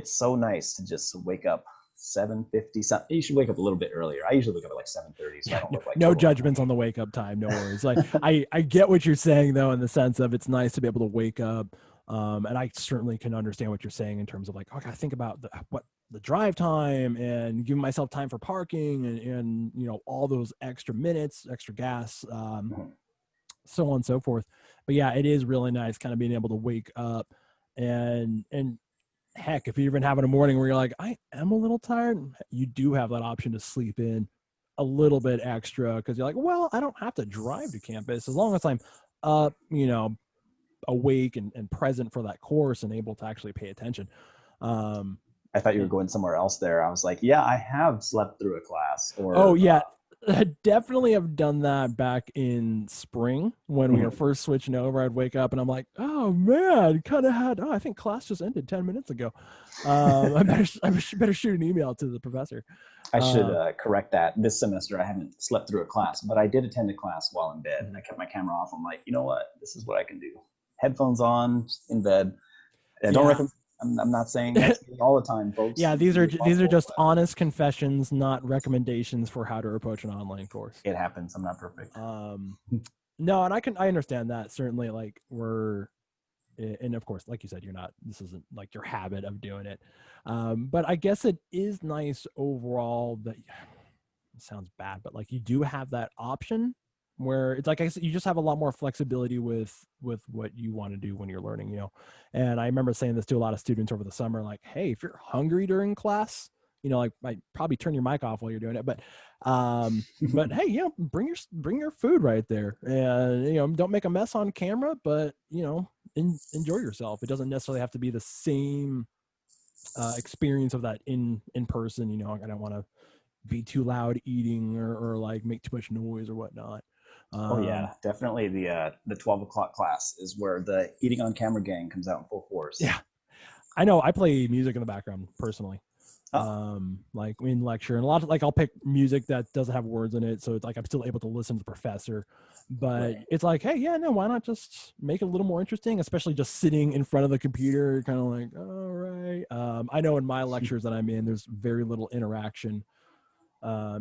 so nice to just wake up 7:50. You should wake up a little bit earlier. I usually wake up at like 7:30, so I Yeah, don't no, look like no total judgments carnage. on the wake up time. No worries. Like I get what you're saying though, in the sense of it's nice to be able to wake up. And I certainly can understand what you're saying in terms of like, okay, I think about what the drive time and giving myself time for parking and all those extra minutes, extra gas, Mhm. so on and so forth. But yeah, it is really nice kind of being able to wake up and heck, if you're even having a morning where you're like, I am a little tired, you do have that option to sleep in a little bit extra because you're like, well, I don't have to drive to campus as long as I'm up, awake and present for that course and able to actually pay attention. Um, I thought you were and going somewhere else there. I was like, yeah, I have slept through a class, oh or yeah, I definitely have done that back in spring when we were mhm. first switching over. I'd wake up and I'm like, oh man, kind of had. Oh, I think class just ended 10 minutes ago. I better shoot an email to the professor. I should Uh, correct that. This semester, I haven't slept through a class, but I did attend a class while in bed. I mhm. kept my camera off. I'm like, you know what? This is what I can do. Headphones on, just in bed. I don't Yeah. recommend. I'm not saying that's me all the time, folks. Yeah, You be these are responsible, just but honest confessions, not recommendations for how to approach an online course. it happens. I'm not perfect. Um, no, and I understand that certainly. Like and of course, like you said, you're not. This isn't like your habit of doing it. But I guess it is nice overall that it sounds bad, but like you do have that option where it's like I said, you just have a lot more flexibility with what you want to do when you're learning, And I remember saying this to a lot of students over the summer, like, hey, if you're hungry during class, like I probably turn your mic off while you're doing it, but hey, bring your food right there, and don't make a mess on camera, but enjoy yourself. It doesn't necessarily have to be the same experience of that in person. I don't want to be too loud eating or like make too much noise or whatnot. Oh Um, yeah, definitely the 12 o'clock class is where the eating on camera gang comes out in full force. yeah, I know I play music in the background personally. Oh, Like in lecture and a lot of like I'll pick music that doesn't have words in it. So it's like I'm still able to listen to the professor, but right. it's like, hey, yeah, no, why not just make it a little more interesting, especially just sitting in front of the computer, kind of like, all right. I know in my lectures that I'm in, there's very little interaction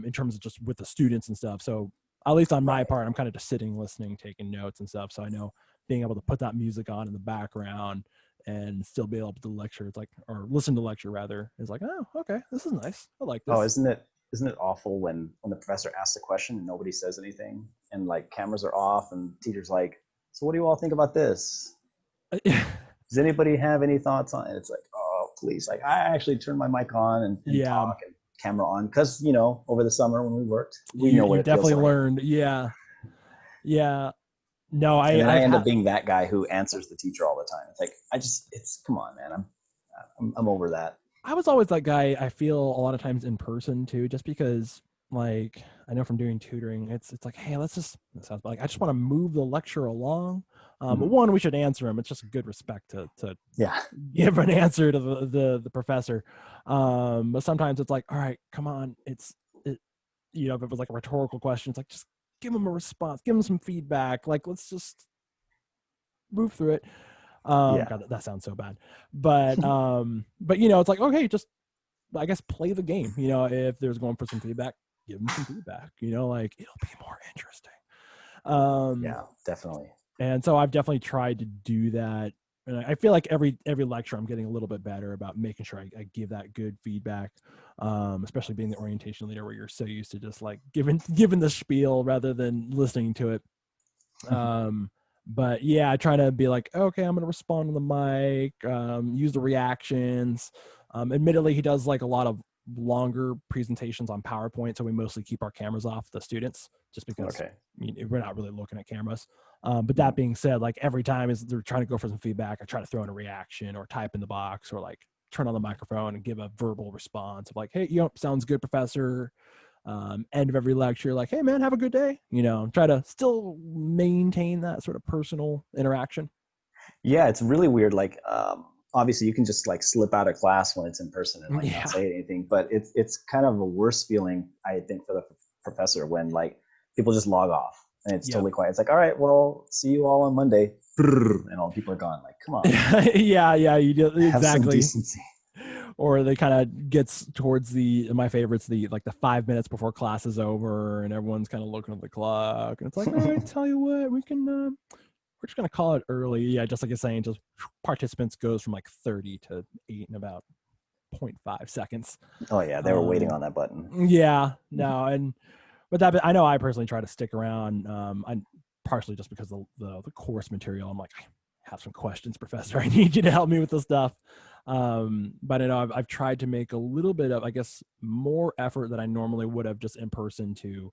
in terms of just with the students and stuff. So at least on my Right. part, I'm kind of just sitting, listening, taking notes and stuff. So I know being able to put that music on in the background and still be able to lecture, it's like, or listen to lecture rather, is like, oh, okay, this is nice. I like Oh, this. isn't it awful when the professor asks a question and nobody says anything and like cameras are off and teachers like, so what do you all think about this? Does anybody have any thoughts on it? It's like, oh, please. Like I actually turned my mic on and Yeah, talk and camera on because over the summer when we worked, we you know what you it feels definitely like. learned. Yeah, yeah. No, And then I I've end had up being that guy who answers the teacher all the time. It's like it's come on, man. I'm over that. I was always that guy. I feel a lot of times in person too, just because like I know from doing tutoring, it's like, hey, let's just it sounds like I just want to move the lecture along. Mhm. One, we should answer them. It's just a good respect to Yeah, give an answer to the professor. But sometimes it's like, all right, come on, if it was like a rhetorical question, it's like just give them a response, give them some feedback. Like let's just move through it. yeah. God, that sounds so bad, but it's like, okay, just I guess play the game. If there's going for some feedback, give them some feedback. Like it'll be more interesting. Um, Yeah, definitely. and so I've definitely tried to do that And I feel like every lecture I'm getting a little bit better about making sure I give that good feedback, especially being the orientation leader where you're so used to just like giving the spiel rather than listening to it. But yeah, I try to be like, okay, I'm going to respond to the mic, use the reactions. Admittedly, he does like a lot of longer presentations on PowerPoint, so we mostly keep our cameras off, the students, just because Okay. we're not really looking at cameras. But Mhm. that being said, like every time is they're trying to go for some feedback, I try to throw in a reaction or type in the box or like turn on the microphone and give a verbal response of like, hey, sounds good, professor. End of every lecture, like, hey man, have a good day, try to still maintain that sort of personal interaction. Yeah, it's really weird. Like, obviously, you can just like slip out of class when it's in person and like not Yeah. say anything. But it's kind of a worse feeling, I think, for the professor when like people just log off and it's Yep. totally quiet. It's like, all right, well, see you all on Monday, and all the people are gone. Like, come on, Yeah, you do have some exactly. decency. Or they kind of gets towards my favorites, the like the 5 minutes before class is over and everyone's kind of looking at the clock and it's like, all right, tell you what, we can we're just gonna call it early. Yeah, just like you're saying, just participants goes from like 30 to 8 in about 0.5 seconds. Oh yeah, they were waiting on that button. Yeah, no, and but that I know I personally try to stick around. I partially just because the course material. I'm like, I have some questions, professor. I need you to help me with this stuff. But I know I've tried to make a little bit of, I guess, more effort than I normally would have just in person to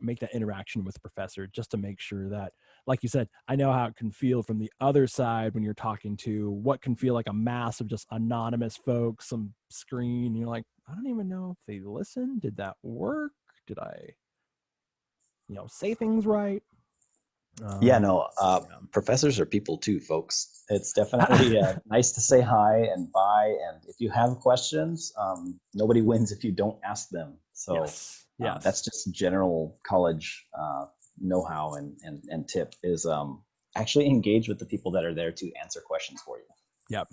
make that interaction with the professor, just to make sure that, like you said, I know how it can feel from the other side when you're talking to what can feel like a mass of just anonymous folks, some screen. You're like, I don't even know if they listened. Did that work? Did I, say things right? Yeah, no, Yeah. professors are people too, folks. It's definitely nice to say hi and bye. And if you have questions, nobody wins if you don't ask them. So Yes. Yes. that's just general college know-how and tip is actually engage with the people that are there to answer questions for you. Yep.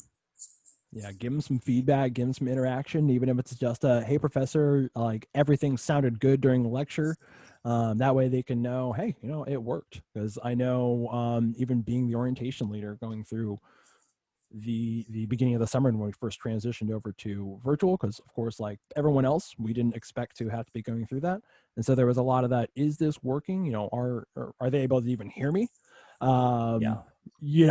Yeah. Give them some feedback, give them some interaction, even if it's just a, hey, professor, like everything sounded good during the lecture. That way they can know, hey, it worked. Because I know, even being the orientation leader going through the beginning of the summer when we first transitioned over to virtual, because of course, like everyone else, we didn't expect to have to be going through that, and so there was a lot of that. Is this working? Are they able to even hear me? Yeah.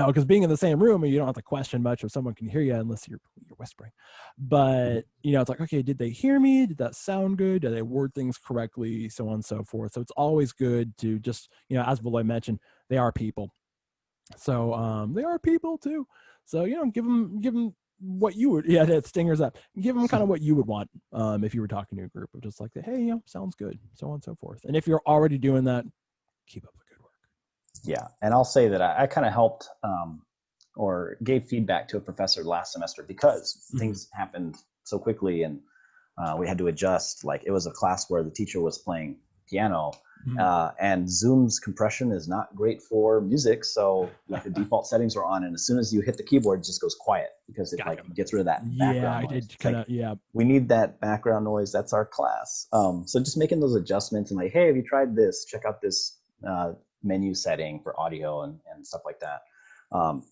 Because being in the same room, you don't have to question much if someone can hear you unless you're whispering. But it's like, okay, did they hear me? Did that sound good? Did they word things correctly? So on and so forth. So it's always good to just, as Veloy mentioned, they are people. So they are people too. So give them what you would, yeah, that stingers up. Give them kind of what you would want if you were talking to a group of just like, hey, sounds good, so on and so forth. And if you're already doing that, keep up the good work. Yeah, and I'll say that I kind of helped or gave feedback to a professor last semester because Mm-hmm. things happened so quickly and we had to adjust. Like it was a class where the teacher was playing piano, and Zoom's compression is not great for music. So like the default settings were on, and as soon as you hit the keyboard, it just goes quiet because it like Gotcha. gets rid of that Yeah, background I noise. did It's kind like of, yeah. we need that background noise. That's our class. So just making those adjustments and like, hey, have you tried this? Check out this menu setting for audio and stuff like that.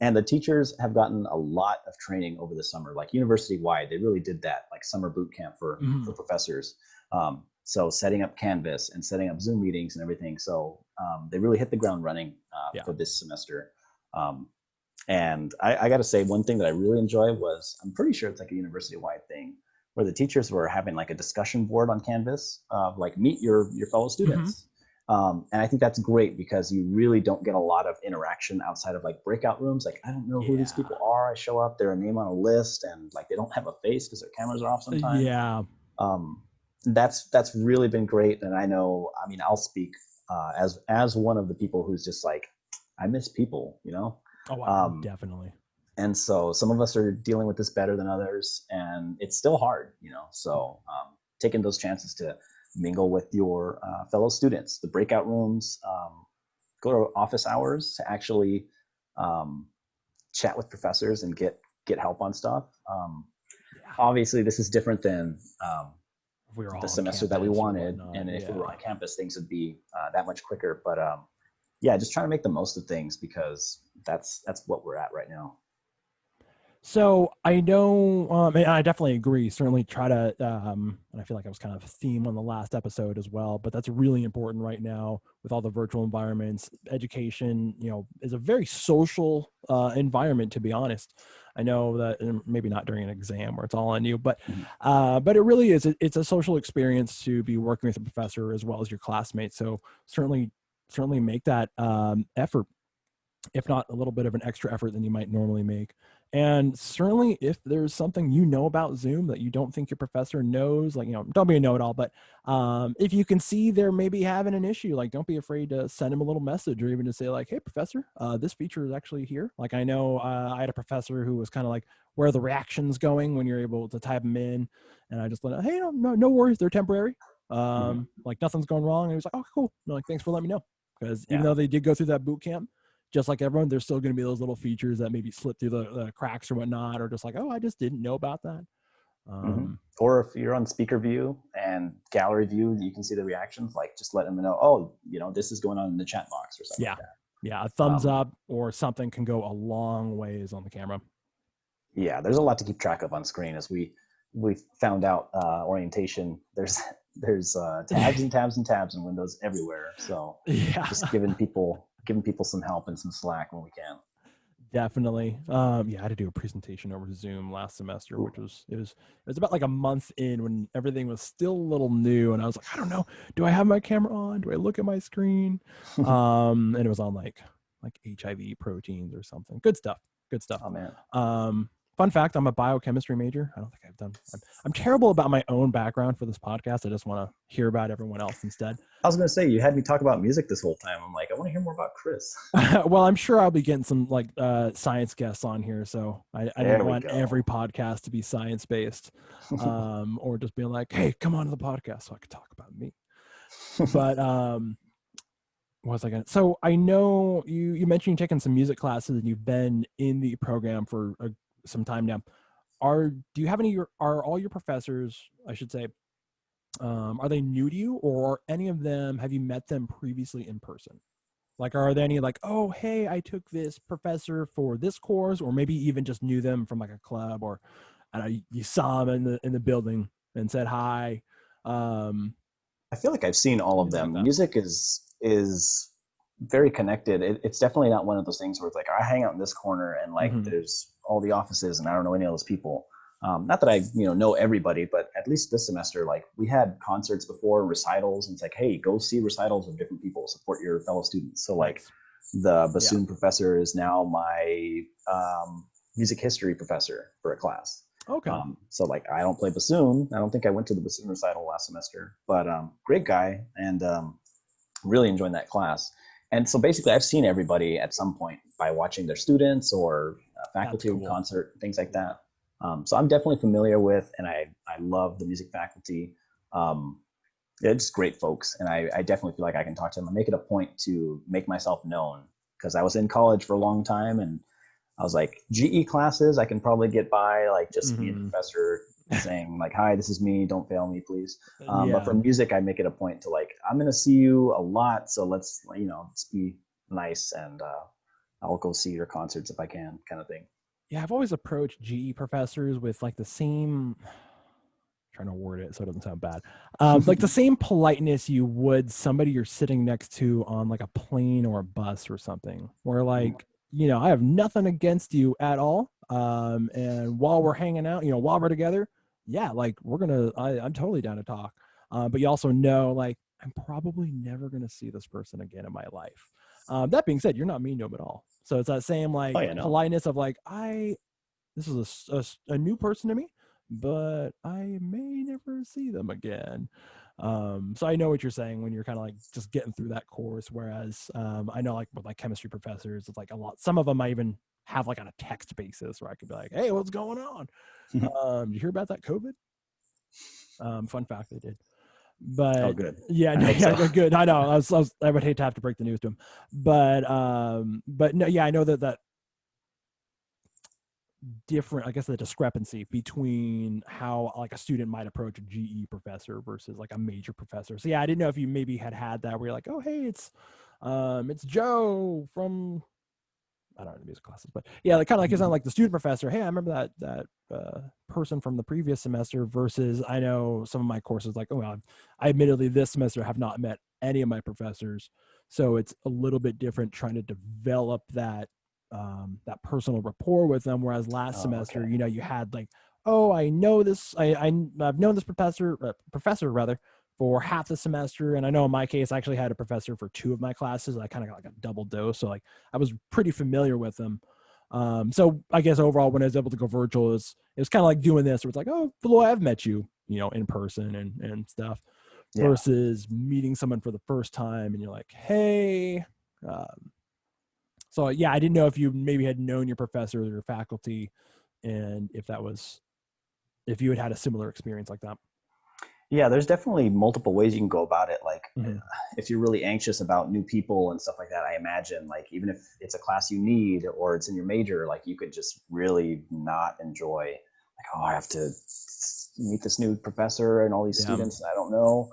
And the teachers have gotten a lot of training over the summer, like university wide. They really did that, like summer boot camp for professors. So setting up Canvas and setting up Zoom meetings and everything. So they really hit the ground running Yeah. for this semester. And I got to say, one thing that I really enjoy was, I'm pretty sure it's like a university wide thing, where the teachers were having like a discussion board on Canvas of like meet your fellow students. And I think that's great because you really don't get a lot of interaction outside of like breakout rooms. Like, I don't know who these Yeah. people are. I show up, they're a name on a list, and like they don't have a face because their cameras are off sometimes. Yeah. Um, that's really been great. And I know, I mean, I'll speak as one of the people who's just like, I miss people, you know. Oh, wow. Um, Definitely. and so some of us are dealing with this better than others, and it's still hard, you know. So taking those chances to mingle with your fellow students, the breakout rooms, go to office hours to actually um, chat with professors and get help on stuff. Yeah. Obviously, this is different than We were the all on semester that we campus or wanted, whatnot. and if we Yeah. were on campus, things would be that much quicker. But yeah, just trying to make the most of things because that's what we're at right now. So I know, and I definitely agree. Certainly try to, and I feel like I was kind of theme on the last episode as well. But that's really important right now with all the virtual environments. Education, is a very social environment. To be honest, I know that maybe not during an exam where it's all on you, Mhm. but it really is. It's a social experience to be working with a professor as well as your classmates. So certainly make that effort, if not a little bit of an extra effort than you might normally make. And certainly if there's something about Zoom that you don't think your professor knows, like, don't be a know-it-all, but if you can see they're maybe having an issue, like, don't be afraid to send them a little message, or even to say like, hey professor, this feature is actually here. Like, I know I had a professor who was kind of like, where are the reactions going when you're able to type them in? And I just let, hey, no worries, they're temporary. Mhm. Like, nothing's going wrong. And he was like, oh cool, like, thanks for letting me know. Because even Yeah. though they did go through that boot camp, just like everyone, there's still going to be those little features that maybe slip through the cracks or whatnot, or just like, oh, I just didn't know about that. Hmm. Um, Or if you're on speaker view and gallery view, you can see the reactions. Like just let them know, oh, this is going on in the chat box or something yeah, like that. yeah, a thumbs Um, up or something can go a long ways on the camera. yeah, there's a lot to keep track of on screen. As we found out, orientation. There's tabs and tabs and tabs and windows everywhere. So Yeah, just giving people some help and some slack when we can. definitely. Yeah, I had to do a presentation over Zoom last semester, Ooh. which it was about like a month in when everything was still a little new, and I was like, I don't know, do I have my camera on? Do I look at my screen? And it was on like HIV proteins or something. Good stuff. Good stuff. Oh man. Um, Fun fact: I'm a biochemistry major. I don't think I've done. I'm terrible about my own background for this podcast. I just want to hear about everyone else instead. I was gonna say you had me talk about music this whole time. I'm like, I want to hear more about Chris. Well, I'm sure I'll be getting some like science guests on here, so I didn't There we want every go. podcast to be science based, or just being like, hey, come on to the podcast so I could talk about me. But what was I gonna? So I know you mentioned you're taking some music classes and you've been in the program for some time now. Do you have any? Are all your professors, I should say, are they new to you, or are any of them, have you met them previously in person? Like, are there any like, oh, hey, I took this professor for this course, or maybe even just knew them from like a club, or I don't know, you saw them in the building and said hi, um, I feel like I've seen all of anything like them. that? Music is very connected. It's definitely not one of those things where it's like I hang out in this corner and like Mm-hmm. there's all the offices and I don't know any of those people. Not that I know everybody, but at least this semester, like we had concerts before, recitals, and it's like, hey, go see recitals of different people, support your fellow students. So like Nice. the Yeah. bassoon professor is now my music history professor for a class. Okay. So like I don't play bassoon. I don't think I went to the bassoon recital last semester, but great guy and really enjoying that class. And so basically, I've seen everybody at some point by watching their students or That's faculty cool. concert, things like Yeah. that. So I'm definitely familiar with, and I love the music faculty. Um, they're just great folks, and I definitely feel like I can talk to them. I make it a point to make myself known because I was in college for a long time, and I was like, GE classes, I can probably get by, like just me and Mm-hmm. professor saying like, hi, this is me, don't fail me, please. But Yeah. for music, I make it a point to like, I'm going to see you a lot. So let's be nice and I'll go see your concerts if I can kind of thing. Yeah, I've always approached GE professors with like the same, trying to word it so it doesn't sound bad, like the same politeness you would somebody you're sitting next to on like a plane or a bus or something, where like, I have nothing against you at all, and while we're hanging out, while we're together, yeah, like I'm totally down to talk, but you also know, like, I'm probably never gonna see this person again in my life. That being said, you're not mean to them at all, so it's that same Oh, like yeah, no. politeness of like, this is a new person to me, but I may never see them again. So I know what you're saying when you're kind of like just getting through that course. Whereas I know like with like chemistry professors, it's like a lot. Some of them I even have like on a text basis where I could be like, "Hey, what's going on? Did you hear about that COVID?" Fun fact, they did. Oh, But good. yeah, I no, hope yeah, so. good. I know. I would hate to have to break the news to him, but no, yeah, I know that different, I guess, the discrepancy between how like a student might approach a GE professor versus like a major professor. So yeah, I didn't know if you maybe had that where you're like, oh, hey, it's It's Joe from, I don't know the music classes, but yeah, kind of like it's not like the student professor. Hey, I remember that person from the previous semester. Versus, I know some of my courses, like, oh, well, I admittedly this semester have not met any of my professors, so it's a little bit different trying to develop that personal rapport with them. Whereas last semester, Okay. you had like, oh, I know this, I've known this professor rather, for half the semester. And I know in my case, I actually had a professor for 2 of my classes. I kind of got like a double dose. So like I was pretty familiar with them. So I guess overall, when I was able to go virtual, it was kind of like doing this where it's like, oh, Veloy, I've met you, in person and stuff, Yeah. versus meeting someone for the first time. And you're like, hey, so yeah, I didn't know if you maybe had known your professor or your faculty, and if you had a similar experience like that. Yeah, there's definitely multiple ways you can go about it. Like, Mm-hmm. if you're really anxious about new people and stuff like that, I imagine, like, even if it's a class you need or it's in your major, like, you could just really not enjoy, like, oh, I have to meet this new professor and all these Yeah. students I don't know.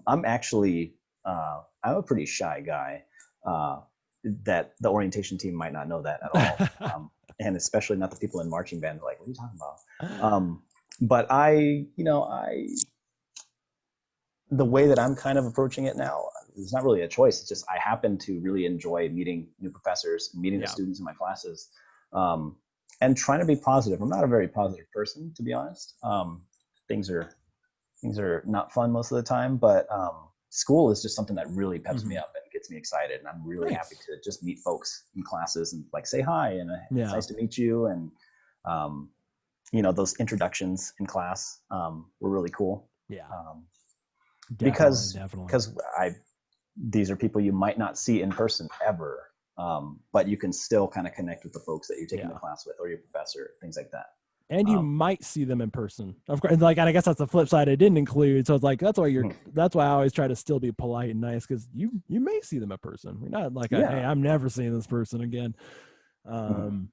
I'm actually, I'm a pretty shy guy. That the orientation team might not know that at all. And especially not the people in marching band. Like, what are you talking about? But the way that I'm kind of approaching it now, it's not really a choice. It's just I happen to really enjoy meeting new professors, meeting the Yeah. students in my classes, um, and trying to be positive. I'm not a very positive person, to be honest. Things are things are not fun most of the time, but school is just something that really peps me Mm-hmm. up and gets me excited. And I'm really happy Nice. to just meet folks in classes and like say hi and it's Yeah. nice to meet you. And um, those introductions in class were really cool. Yeah. Um, Definitely. because Definitely. because I these are people you might not see in person ever, but you can still kind of connect with the folks that you're taking the Yeah. class with or your professor, things like that. And you Um, might see them in person, of course. Like, and I guess that's the flip side I didn't include. So it's like that's why I always try to still be polite and nice, because you may see them in person. We're not like hey, yeah. I'm never seeing this person again. Um,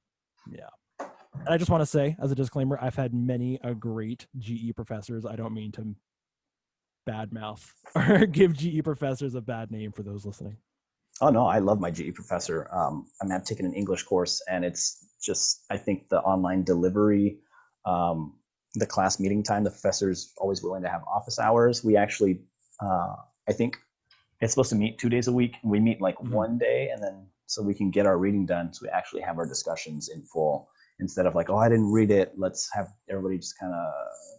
yeah. And I just want to say, as a disclaimer, I've had many a great GE professors. I don't mean to badmouth or give GE professors a bad name for those listening. Oh no, I love my GE professor. I've taken an English course, and it's just I think the online delivery, um, the class meeting time, the professor's always willing to have office hours. We actually, I think it's supposed to meet 2 days a week, and we meet like Mm-hmm. one day, and then so we can get our reading done. So we actually have our discussions in full instead of like, oh, I didn't read it. Let's have everybody just kind of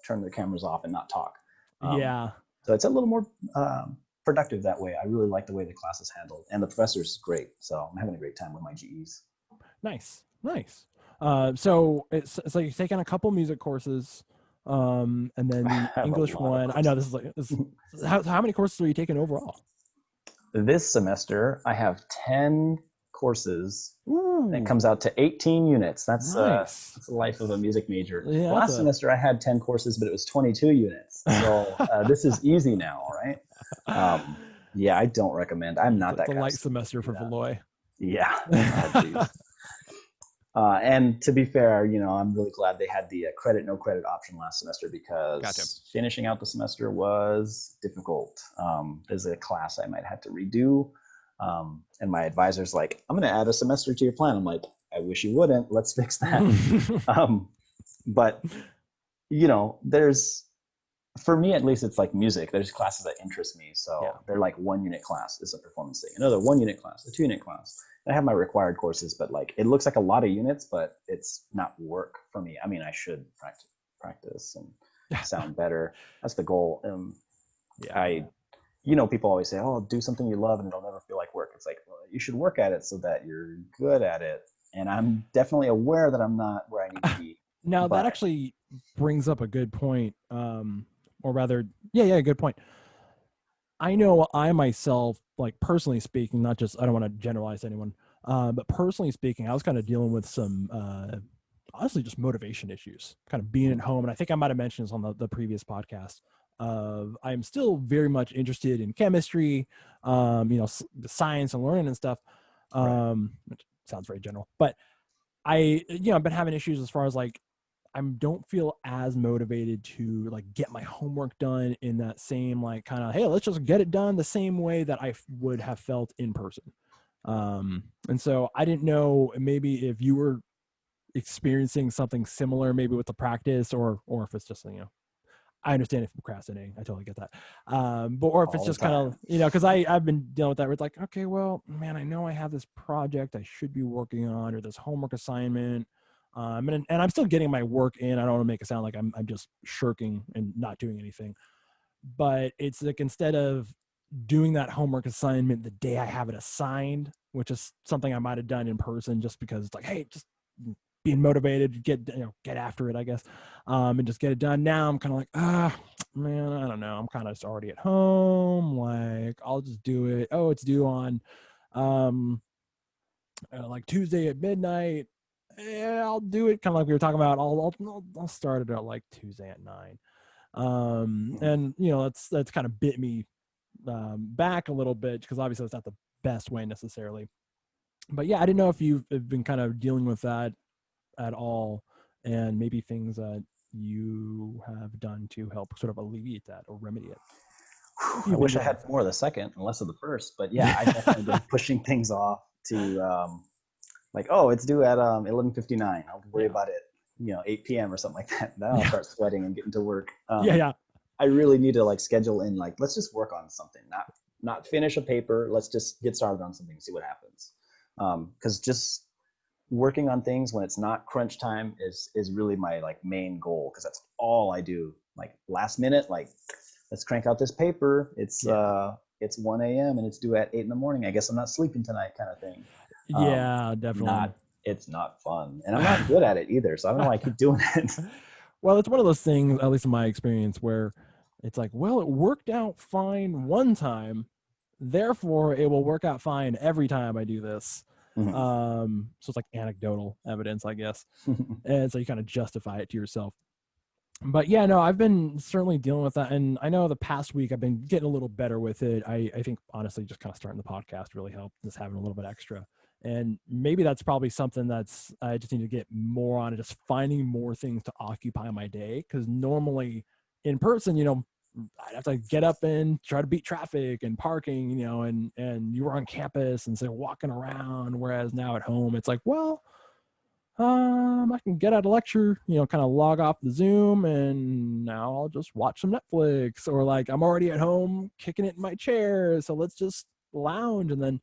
turn their cameras off and not talk. Um, Yeah. so it's a little more productive that way. I really like the way the class is handled, and the professor's great. So I'm having a great time with my GEs. Nice. Nice. So it's like you're taking a couple music courses, and then I the have a English lot of one. I know courses. this is like this. How many courses are you taking overall? This semester, I have 10 courses. That Ooh, comes out to 18 units. nice. That's the life of a music major. Yeah, that's Last a semester, I had 10 courses, but it was 22 units. So this is easy now, right? Yeah, I don't recommend. I'm not it's that a kind of light student to semester do for that. Veloy. Yeah. Oh, geez. And to be fair, I'm really glad they had the credit, no credit option last semester Gotcha. because finishing out the semester was difficult. There's a class I might have to redo. And my advisor's like, I'm going to add a semester to your plan. I'm like, I wish you wouldn't. Let's fix that. Um, but, there's, for me at least, it's like music. There's classes that interest me. Yeah. So they're like 1 unit class is a performance thing, another 1 unit class, a 2 unit class. I have my required courses, but like it looks like a lot of units, but it's not work for me. I mean, I should practice and sound better. That's the goal. Yeah. I, people always say, "Oh, do something you love, and it'll never feel like work." It's like, well, you should work at it so that you're good at it. And I'm definitely aware that I'm not where I need to be. Now that But actually brings up a good point. Or rather, yeah, good point. I know I myself, like personally speaking, not just I don't want to generalize anyone, but personally speaking, I was kind of dealing with some honestly just motivation issues, kind of being at home. And I think I might have mentioned this on the previous podcast. I'm still very much interested in chemistry, science and learning and stuff. right, Which sounds very general, but I've been having issues as far as like don't feel as motivated to like get my homework done in that same like kind of, hey, let's just get it done the same way that I would have felt in person. And so I didn't know maybe if you were experiencing something similar, maybe with the practice, or if it's just, I understand if procrastinating, I totally get that. But or if it's all the just kind of, time. because I've been dealing with that where it's like, okay, well, man, I know I have this project I should be working on, or this homework assignment. And I'm still getting my work in. I don't want to make it sound like I'm just shirking and not doing anything. But it's like, instead of doing that homework assignment the day I have it assigned, which is something I might have done in person just because it's like, hey, just being motivated, get after it, I guess, and just get it done. Now I'm kind of like, man, I don't know. I'm kind of just already at home. Like, I'll just do it. Oh, it's due on like Tuesday at midnight. Yeah, I'll do it. Kind of like we were talking about. I'll start it at like Tuesday at 9. And that's kind of bit me back a little bit, because obviously it's not the best way necessarily. But yeah, I didn't know if you've been kind of dealing with that at all, and maybe things that you have done to help sort of alleviate that or remedy it. If I you've been wish I dealing had with more of the second and less of the first, but yeah, I definitely been that. pushing things off to like, oh, it's due at 11:59. I'll worry Yeah. about it, 8 p.m. or something like that. Then I'll Yeah. start sweating and getting to work. Yeah. Yeah. I really need to like schedule in, like, let's just work on something, not finish a paper. Let's just get started on something and see what happens. Because just working on things when it's not crunch time is really my like main goal, because that's all I do. Like last minute, like, let's crank out this paper. Yeah. It's 1 a.m. and it's due at 8 in the morning. I guess I'm not sleeping tonight, kind of thing. Yeah, definitely. Not It's not fun, and I'm not good at it either. So I don't know why I keep doing it. Well, it's one of those things, at least in my experience, where it's like, well, it worked out fine one time, therefore it will work out fine every time I do this. So it's like anecdotal evidence, I guess. And so you kind of justify it to yourself. But yeah, no, I've been certainly dealing with that. And I know the past week I've been getting a little better with it. I think honestly, just kind of starting the podcast really helped, just having a little bit extra. And maybe that's probably something that's, I just need to get more on, just finding more things to occupy my day. Cause normally in person, I'd have to get up and try to beat traffic and parking, and you were on campus and say walking around. Whereas now at home, it's like, well, I can get out a lecture, kind of log off the Zoom, and now I'll just watch some Netflix, or like I'm already at home kicking it in my chair, so let's just lounge. And then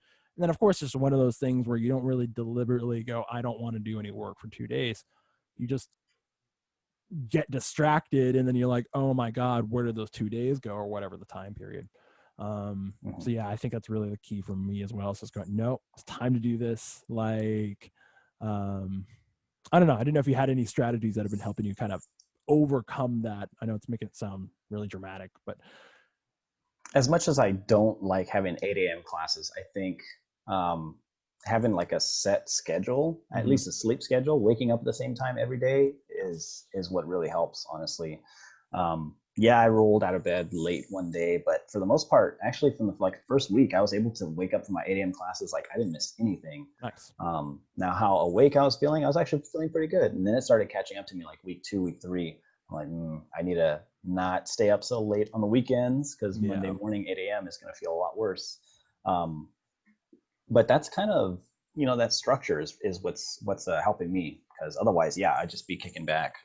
of course, just one of those things where you don't really deliberately go, I don't want to do any work for 2 days. You just get distracted, and then you're like, oh my God, where did those 2 days go, or whatever the time period. So yeah, I think that's really the key for me as well. It's just going, no, it's time to do this. Like, I don't know. I didn't know if you had any strategies that have been helping you kind of overcome that. I know it's making it sound really dramatic, but As much as I don't like having 8 a.m. classes, I think having like a set schedule, at mm-hmm. least a sleep schedule, waking up at the same time every day is what really helps, honestly. Yeah, I rolled out of bed late one day, but for the most part, actually from the like first week, I was able to wake up for my 8 a.m. classes. Like I didn't miss anything. Nice. Now, how awake I was feeling, I was actually feeling pretty good. And then it started catching up to me like week 2, week 3. I'm like, I need to not stay up so late on the weekends, because Monday Yeah. morning 8 a.m. is going to feel a lot worse. Um, but that's kind of, that structure is what's helping me, because otherwise, yeah, I'd just be kicking back,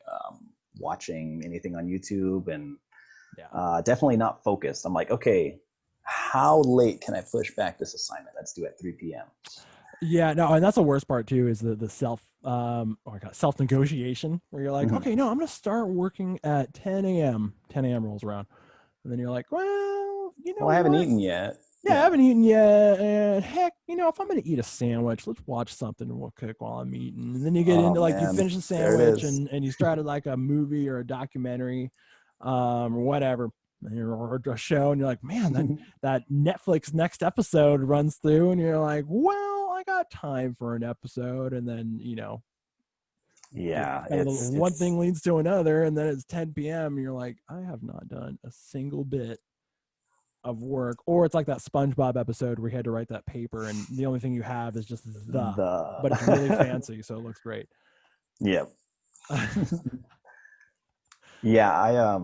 watching anything on YouTube, and Yeah. definitely not focused. I'm like, okay, how late can I push back this assignment that's due at 3 p.m.? Yeah. No, and that's the worst part too, is the self negotiation, where you're like, Mm-hmm. okay, no, I'm going to start working at 10 a.m. 10 a.m. rolls around. And then you're like, well, you know Well, I haven't what? eaten yet. Yeah, I Yeah. haven't eaten yet. And heck, if I'm going to eat a sandwich, let's watch something real quick while I'm eating. And then you get Oh into like, you man, finish a there it sandwich, is. and you started like a movie or a documentary, or whatever, or a show. And you're like, man, that Netflix next episode runs through, and you're like, well, I got time for an episode. And then, it Yeah, kind of it's one it's thing leads to another. And then it's 10 p.m. and you're like, I have not done a single bit of work. Or it's like that SpongeBob episode where he had to write that paper, and the only thing you have is just but it's really the fancy, so it looks great. Yep. Yeah,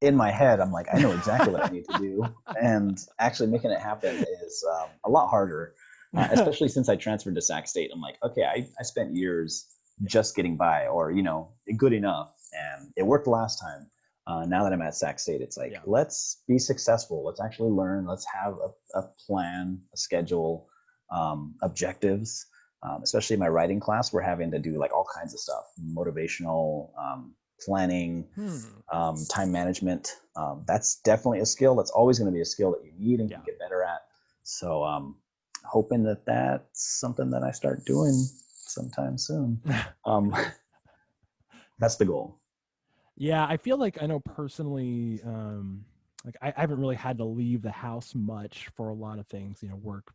in my head, I'm like, I know exactly what I need to do, and actually making it happen is a lot harder. Especially since I transferred to Sac State, I'm like, okay, I spent years just getting by, or good enough, and it worked last time. Now that I'm at Sac State, it's like, Yeah. let's be successful. Let's actually learn. Let's have a plan, a schedule, objectives. Especially my writing class, we're having to do like all kinds of stuff, motivational, planning, Hmm. time management. That's definitely a skill. That's always going to be a skill that you need and Yeah. can get better at. So, hoping that that's something that I start doing sometime soon. Um, that's the goal. Yeah, I feel like I know personally, like I haven't really had to leave the house much for a lot of things, work,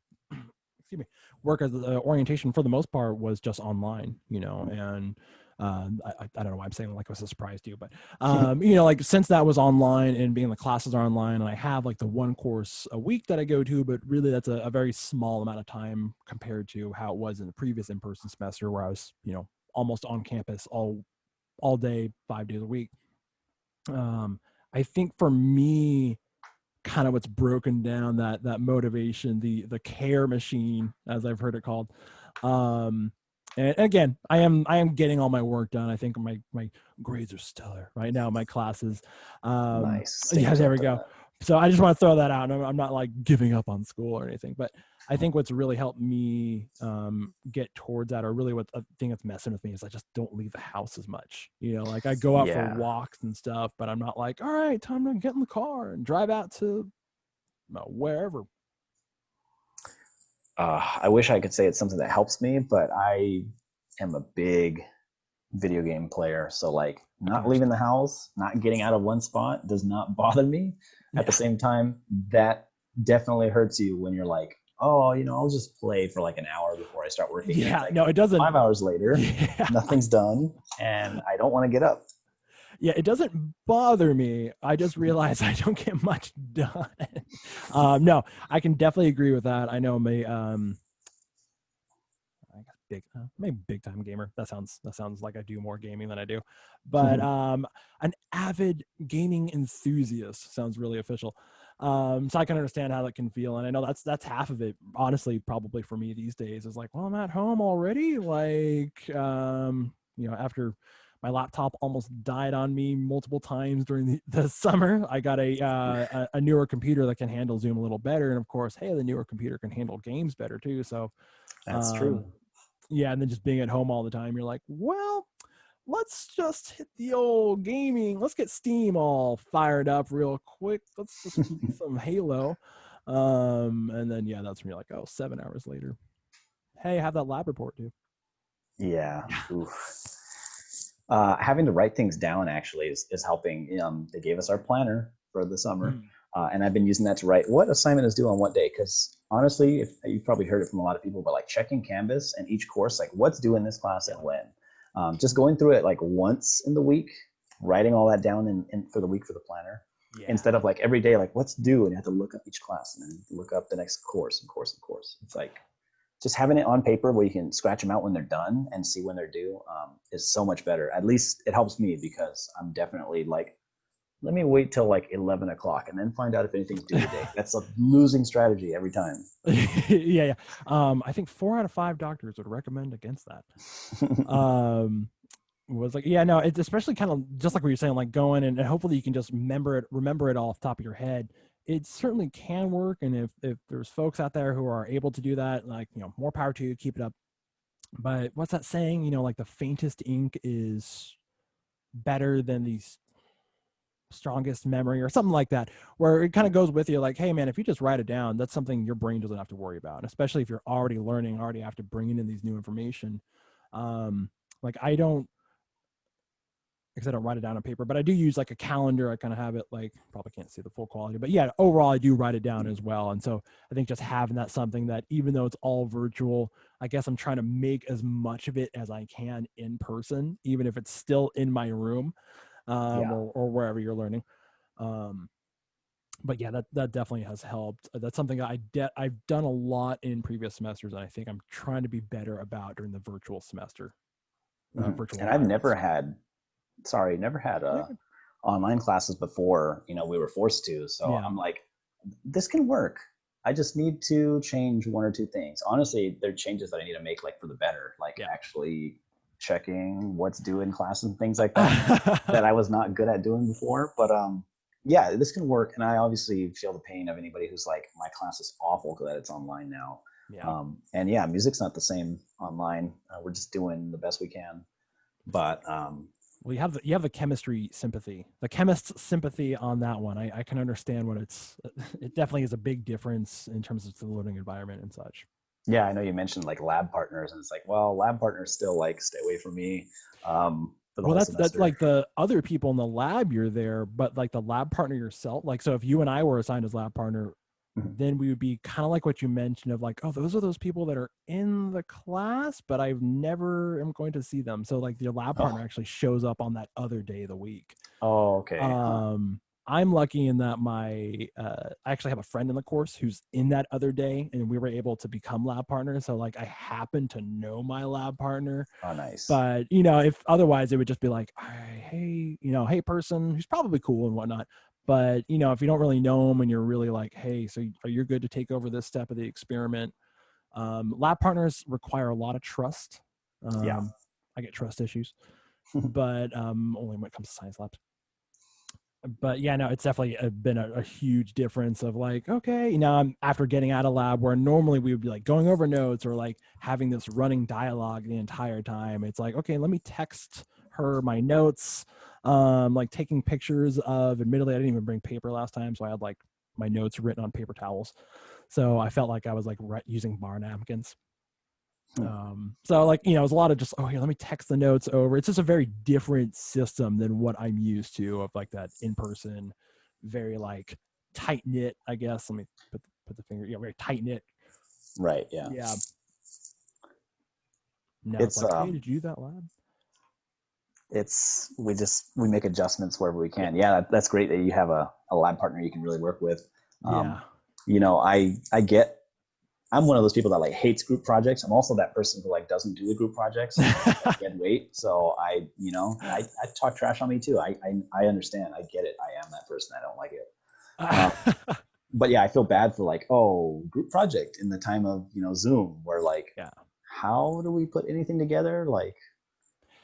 excuse me, work as orientation for the most part was just online, and I don't know why I'm saying it like it was a surprise to you, but like since that was online and being the classes are online, and I have like the one course a week that I go to, but really that's a very small amount of time compared to how it was in the previous in-person semester where I was, almost on campus all day, 5 days a week. um I think for me, kind of what's broken down that motivation, the care machine, as I've heard it called. um and again, I am getting all my work done. I think my grades are stellar right now, my classes. Nice. Yeah, Stingers there up we to go. that. So I just want to throw that out. I'm not like giving up on school or anything, but I think what's really helped me get towards that, or really what a thing that's messing with me, is I just don't leave the house as much. Like I go out for Yeah. walks and stuff, but I'm not like, all right, time to get in the car and drive out to wherever. I wish I could say it's something that helps me, but I am a big video game player. So like I can not leaving the understand. house, not getting out of one spot does not bother me. At the Yeah. same time, that definitely hurts you when you're like, oh, I'll just play for like an hour before I start working. And it's Yeah. like No, it doesn't. 5 hours later, Yeah. nothing's done, and I don't want to get up. Yeah. It doesn't bother me. I just realize I don't get much done. No, I can definitely agree with that. I know my, I guess maybe big time gamer. That sounds like I do more gaming than I do, but an avid gaming enthusiast sounds really official. So I can understand how that can feel, and I know that's half of it. Honestly, probably for me these days is like, well, I'm at home already. Like, after my laptop almost died on me multiple times during the summer, I got a newer computer that can handle Zoom a little better, and of course, hey, the newer computer can handle games better too. So That's um true. yeah, and then just being at home all the time, you're like, well, let's just hit the old gaming. Let's get Steam all fired up real quick. Let's just play some Halo. And then yeah, that's when you're like, oh, 7 hours later. Hey, have that lab report too. Yeah. Oof. Having to write things down actually is helping. They gave us our planner for the summer, Mm, and I've been using that to write what assignment is due on what day. Because honestly, if you've probably heard it from a lot of people, but like checking Canvas and each course, like what's due in this class yeah. and when. Just going through it like once in the week, writing all that down for the week for the planner, Yeah. instead of like every day, like what's due, and you have to look up each class and then look up the next course and course and course. It's like just having it on paper where you can scratch them out when they're done and see when they're due is so much better. At least it helps me because I'm definitely like, let me wait till like 11 o'clock and then find out if anything's due today. That's a losing strategy every time. Yeah, yeah. I think 4 out of 5 doctors would recommend against that. Um, was like, yeah, no, it's especially kind of just like what you're saying, like going and hopefully you can just remember it all off the top of your head. It certainly can work, and if there's folks out there who are able to do that, like, more power to you, keep it up. But what's that saying? Like the faintest ink is better than the strongest memory, or something like that, where it kind of goes with you, like, hey man, if you just write it down, that's something your brain doesn't have to worry about, and especially if you're already learning, already have to bring in these new information. Like I don't, because I don't write it down on paper, but I do use like a calendar. I kind of have it, like, probably can't see the full quality, but yeah, overall I do write it down as well. And so I think just having that, something that even though it's all virtual, I guess I'm trying to make as much of it as I can in person, even if it's still in my room, Yeah. or wherever you're learning. Um, but yeah, that definitely has helped. That's something I've done a lot in previous semesters, and I think I'm trying to be better about during the virtual semester. virtual And I've environments. never had Yeah. online classes before. We were forced to. So Yeah. I'm like, this can work. I just need to change one or two things. Honestly, there are changes that I need to make, like for the better, like Yeah. actually checking what's due in class and things like that, that I was not good at doing before. But yeah, this can work. And I obviously feel the pain of anybody who's like, my class is awful because it's online now. Yeah. And yeah, music's not the same online. We're just doing the best we can. But Well, you have the chemistry sympathy, the chemist's sympathy on that one. I can understand what it's. It definitely is a big difference in terms of the learning environment and such. yeah, I know you mentioned like lab partners, and it's like, well, lab partners still like stay away from me for the Well, whole that's semester. like the other people in the lab you're there, but like the lab partner yourself. Like, so if you and I were assigned as lab partner, Mhm. then we would be kind of like what you mentioned of like, oh, those are those people that are in the class, but I've never am going to see them. So like your lab partner Oh, actually shows up on that other day of the week. oh, okay, huh? Um, I'm lucky in that I actually have a friend in the course who's in that other day, and we were able to become lab partners. So like I happen to know my lab partner, Oh, nice. but if otherwise it would just be like, hey, hey person who's probably cool and whatnot. But if you don't really know them and you're really like, hey, so are you good to take over this step of the experiment? Lab partners require a lot of trust. Yeah. Um, I get trust issues, but only when it comes to science labs. But yeah, no, it's definitely been a huge difference of like, okay, I'm after getting out of lab where normally we would be like going over notes or like having this running dialogue the entire time. It's like, okay, let me text her my notes, like taking pictures of, admittedly, I didn't even bring paper last time. So I had like my notes written on paper towels. So I felt like I was like using bar napkins. So like, it was a lot of just, oh, here, let me text the notes over. It's just a very different system than what I'm used to of like that in person, very like tight knit, I guess. Let me put the finger, very tight knit. Right. Yeah. Yeah. Now it's It's like, hey, did you do that lab? we make adjustments wherever we Yeah. can. Yeah, that's great that you have a lab partner you can really work with. Yeah. I get I'm one of those people that like hates group projects. I'm also that person who like doesn't do the group projects and makes like dead weight. So I talk trash on me too. I understand. I get it. I am that person. I don't like it. Um, but yeah, I feel bad for like, oh, group project in the time of Zoom, where like, Yeah. how do we put anything together? Like,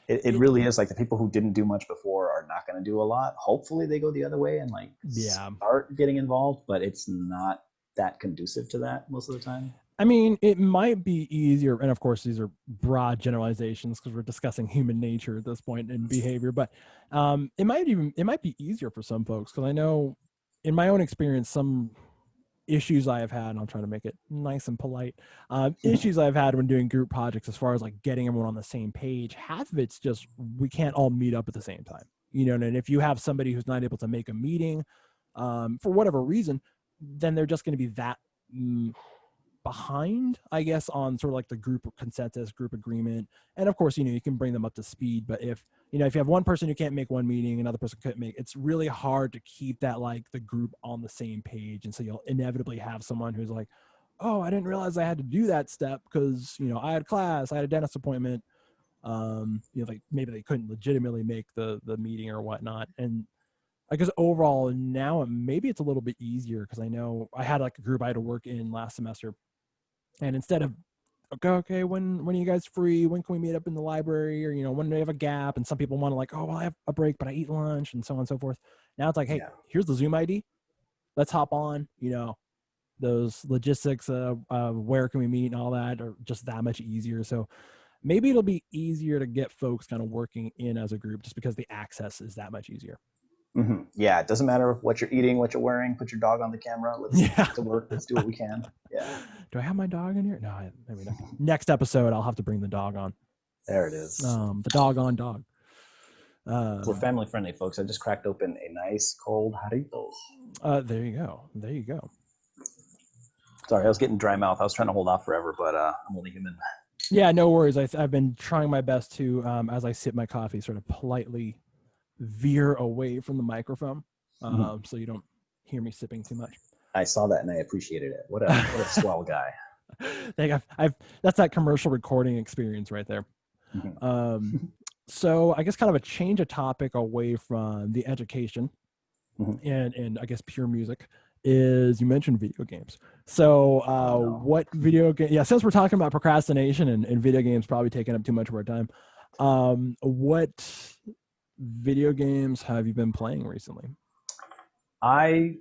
it It, really is like the people who didn't do much before are not going to do a lot. Hopefully, they go the other way and like yeah. start getting involved, but it's not that conducive to that most of the time. I mean, it might be easier, and of course, these are broad generalizations because we're discussing human nature at this point and behavior. But it might be easier for some folks because I know, in my own experience, some issues I have had, and I'll try to make it nice and polite. Issues I've had when doing group projects, as far as like getting everyone on the same page, half of it's just we can't all meet up at the same time. And if you have somebody who's not able to make a meeting for whatever reason, then they're just going to be that. Behind, I guess, on sort of like the group consensus, group agreement. And of course, you can bring them up to speed. But if you have one person who can't make one meeting, another person couldn't make, it's really hard to keep that like the group on the same page. And so you'll inevitably have someone who's like, oh, I didn't realize I had to do that step because I had class, I had a dentist appointment. Like maybe they couldn't legitimately make the meeting or whatnot. And I guess overall now maybe it's a little bit easier because I know I had like a group I had to work in last semester, and instead of okay, when are you guys free? When can we meet up in the library? Or when do we have a gap? And some people want to like, oh, well, I have a break, but I eat lunch, and so on and so forth. Now it's like, hey, Yeah. here's the Zoom ID. Let's hop on. Those logistics of where can we meet and all that are just that much easier. So maybe it'll be easier to get folks kind of working in as a group just because the access is that much easier. Yeah, it doesn't matter what you're eating, what you're wearing. Put your dog on the camera. Let's Yeah. get to work. Let's do what we can. Yeah, Do I have my dog in here? No, I mean, next episode I'll have to bring the dog on. there it is. The dog on dog. We're family friendly, folks. I just cracked open a nice cold jarrito. There you go. There you go. Sorry, I was getting dry mouth. I was trying to hold off forever, but I'm only human. Yeah, no worries. I've been trying my best to, as I sip my coffee, sort of politely veer away from the microphone, so you don't hear me sipping too much. I saw that and I appreciated it. What a swell guy. I've that's that commercial recording experience right there. So I guess kind of a change of topic away from the education Mhm. and I guess pure music is you mentioned video games. So Oh no. what video game? Yeah, since we're talking about procrastination and video games probably taking up too much of our time, what video games have you been playing recently? I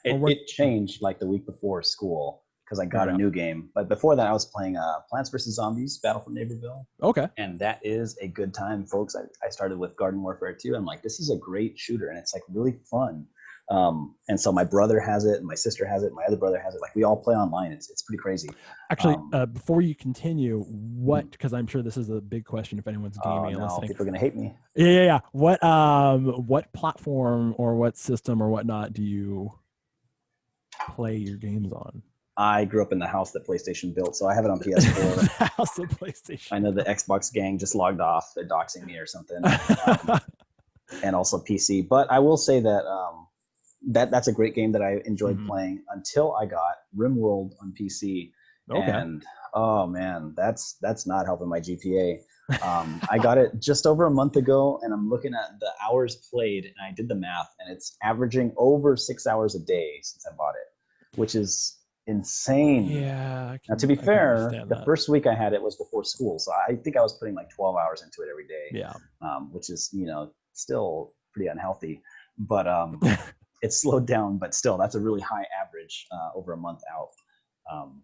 Or it, what? it changed like the week before school because I got Fair a enough. new game. But before that, I was playing Plants vs Zombies: Battle for Neighborville, Okay. and that is a good time, folks. I started with Garden Warfare 2. I'm like, this is a great shooter, and it's like really fun. And so my brother has it, and my sister has it, my other brother has it. Like we all play online. It's pretty crazy. Actually, Um, before you continue, what? Because I'm sure this is a big question if anyone's oh gaming and no, listening. people are gonna hate me. Yeah. What platform or what system or whatnot do you play your games on? I grew up in the house that PlayStation built, so I have it on PS4. House of I PlayStation. know the Xbox gang just logged off. They're doxing me or something. And also PC. But I will say that that's a great game that I enjoyed Mhm. playing until I got RimWorld on PC, Okay. and oh man, that's not helping my GPA. I got it just over a month ago, and I'm looking at the hours played, and I did the math, and it's averaging over 6 hours a day since I bought it, which is insane. Yeah, Now, to be I can fair, understand the that. first week I had it was before school, so I think I was putting like 12 hours into it every day, Yeah. which is still pretty unhealthy. But it's slowed down, but still, that's a really high average over a month out. Um,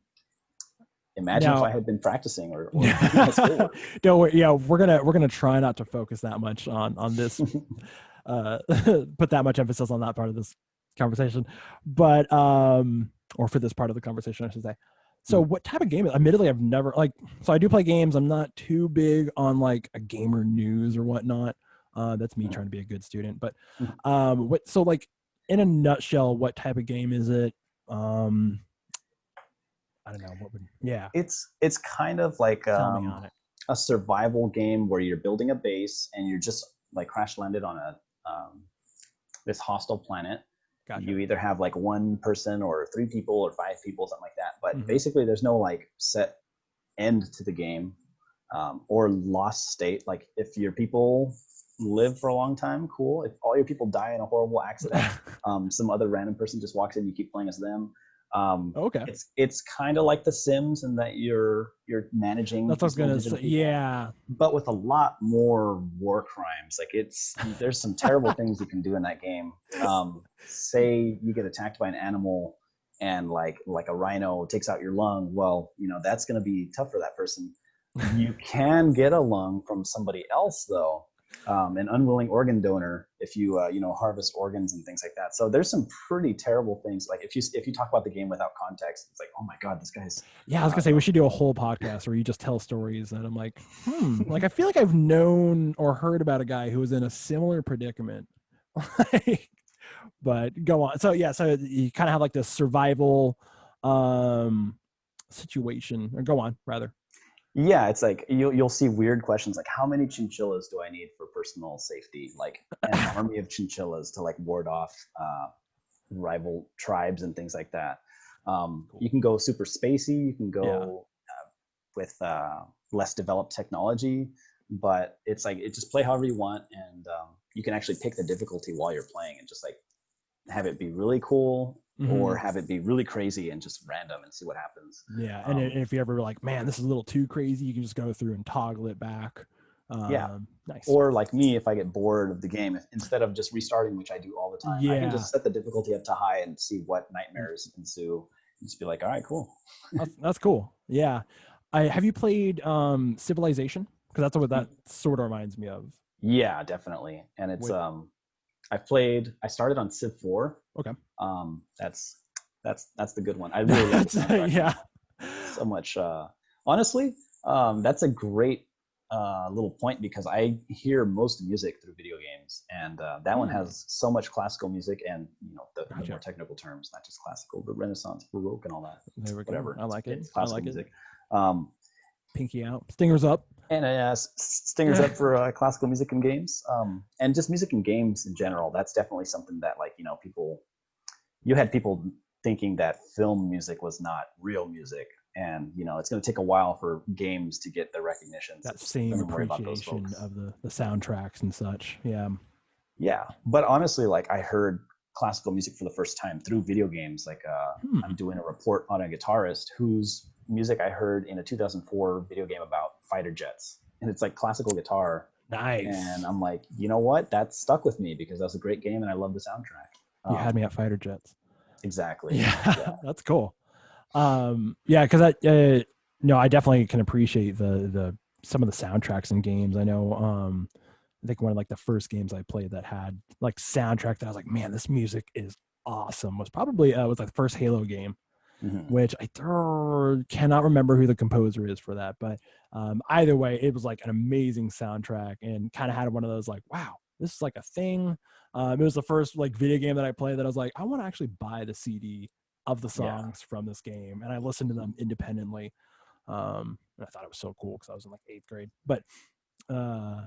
Imagine if Now, I had been practicing or doing my schoolwork. don't worry. Yeah, we're gonna try not to focus that much on this. Uh, put that much emphasis on that part of this conversation, but or for this part of the conversation, I should say. So, what type of game? Admittedly, I've never like. So, I do play games. I'm not too big on like a gamer news or whatnot. That's me trying to be a good student. But what? So, like in a nutshell, what type of game is it? Um, I don't know. What would? Yeah, It's kind of like sell me on it. a survival game where you're building a base and you're just like crash landed on a this hostile planet. Gotcha. You either have like one person or three people or five people, something like that. But Hmm. basically, there's no like set end to the game or lost state. Like if your people live for a long time, cool. If all your people die in a horrible accident, some other random person just walks in, you keep playing as them. Okay. It's kind of like The Sims in that you're managing That's what I was these little gonna digital say. people, Yeah. but with a lot more war crimes. Like there's some terrible things you can do in that game. Say you get attacked by an animal and like a rhino takes out your lung. Well, that's going to be tough for that person. You can get a lung from somebody else though, an unwilling organ donor if you harvest organs and things like that. So there's some pretty terrible things. Like if you talk about the game without context, it's like, oh my god, this guy's Yeah, I was gonna say we should do a whole podcast where you just tell stories, and I'm like, like I feel like I've known or heard about a guy who was in a similar predicament. Like, but go on. So yeah, so you kind of have like this survival um situation, or go on rather. Yeah, it's like you'll see weird questions like how many chinchillas do I need for personal safety? Like an army of chinchillas to like ward off rival tribes and things like that. Cool. You can go super spacey. You can Yeah. go with less developed technology, but it's like it just play however you want, and you can actually pick the difficulty while you're playing and just like have it be really cool or Hmm. have it be really crazy and just random and see what happens. Yeah, and Um, if you ever were like, man, this is a little too crazy, you can just go through and toggle it back. yeah, Nice. or like me, if I get bored of the game, instead of just restarting, which I do all the time, I can Yeah, just set the difficulty up to high and see what nightmares ensue. And just be like, all right, cool. that's cool. Yeah, I have you played Civilization? Because that's what that sort of reminds me of. Yeah, definitely. And it's Wait, I started on Civ 4. okay. That's the good one. I really love the soundtrack on Yeah. that. So much honestly, that's a great little point because I hear most music through video games, and that one Hmm, has so much classical music and the more gotcha. technical terms, not just classical, but Renaissance, Baroque, and all that. There we go. Whatever. I like it. It's I classical like it. music. Um, Pinky out. Stingers up. and Stingers up for classical music and games, and just music and games in general. That's definitely something that like people. You had people thinking that film music was not real music. And it's going to take a while for games to get the recognition. So That just same let me worry about those appreciation folks. of the soundtracks and such. Yeah. Yeah, but honestly, like I heard classical music for the first time through video games. Like I'm Hmm. doing a report on a guitarist whose music I heard in a 2004 video game about fighter jets, and it's like classical guitar. And Nice. I'm like, you know what? That stuck with me because that was a great game, and I love the soundtrack. You had me at fighter jets. Exactly. Yeah, Yeah. that's cool. Yeah, because no, I definitely can appreciate the some of the soundtracks in games. I know, I think one of like the first games I played that had like soundtrack that I was like, man, this music is awesome. Was probably was like the first Halo game, Hmm. which I cannot remember who the composer is for that, but either way, it was like an amazing soundtrack and kind of had one of those like, wow, this is like a thing. It was the first like video game that I played that I was like, I want to actually buy the CD of the Yeah. songs from this game, and I listened to them independently. And I thought it was so cool because I was in like 8th grade, uh,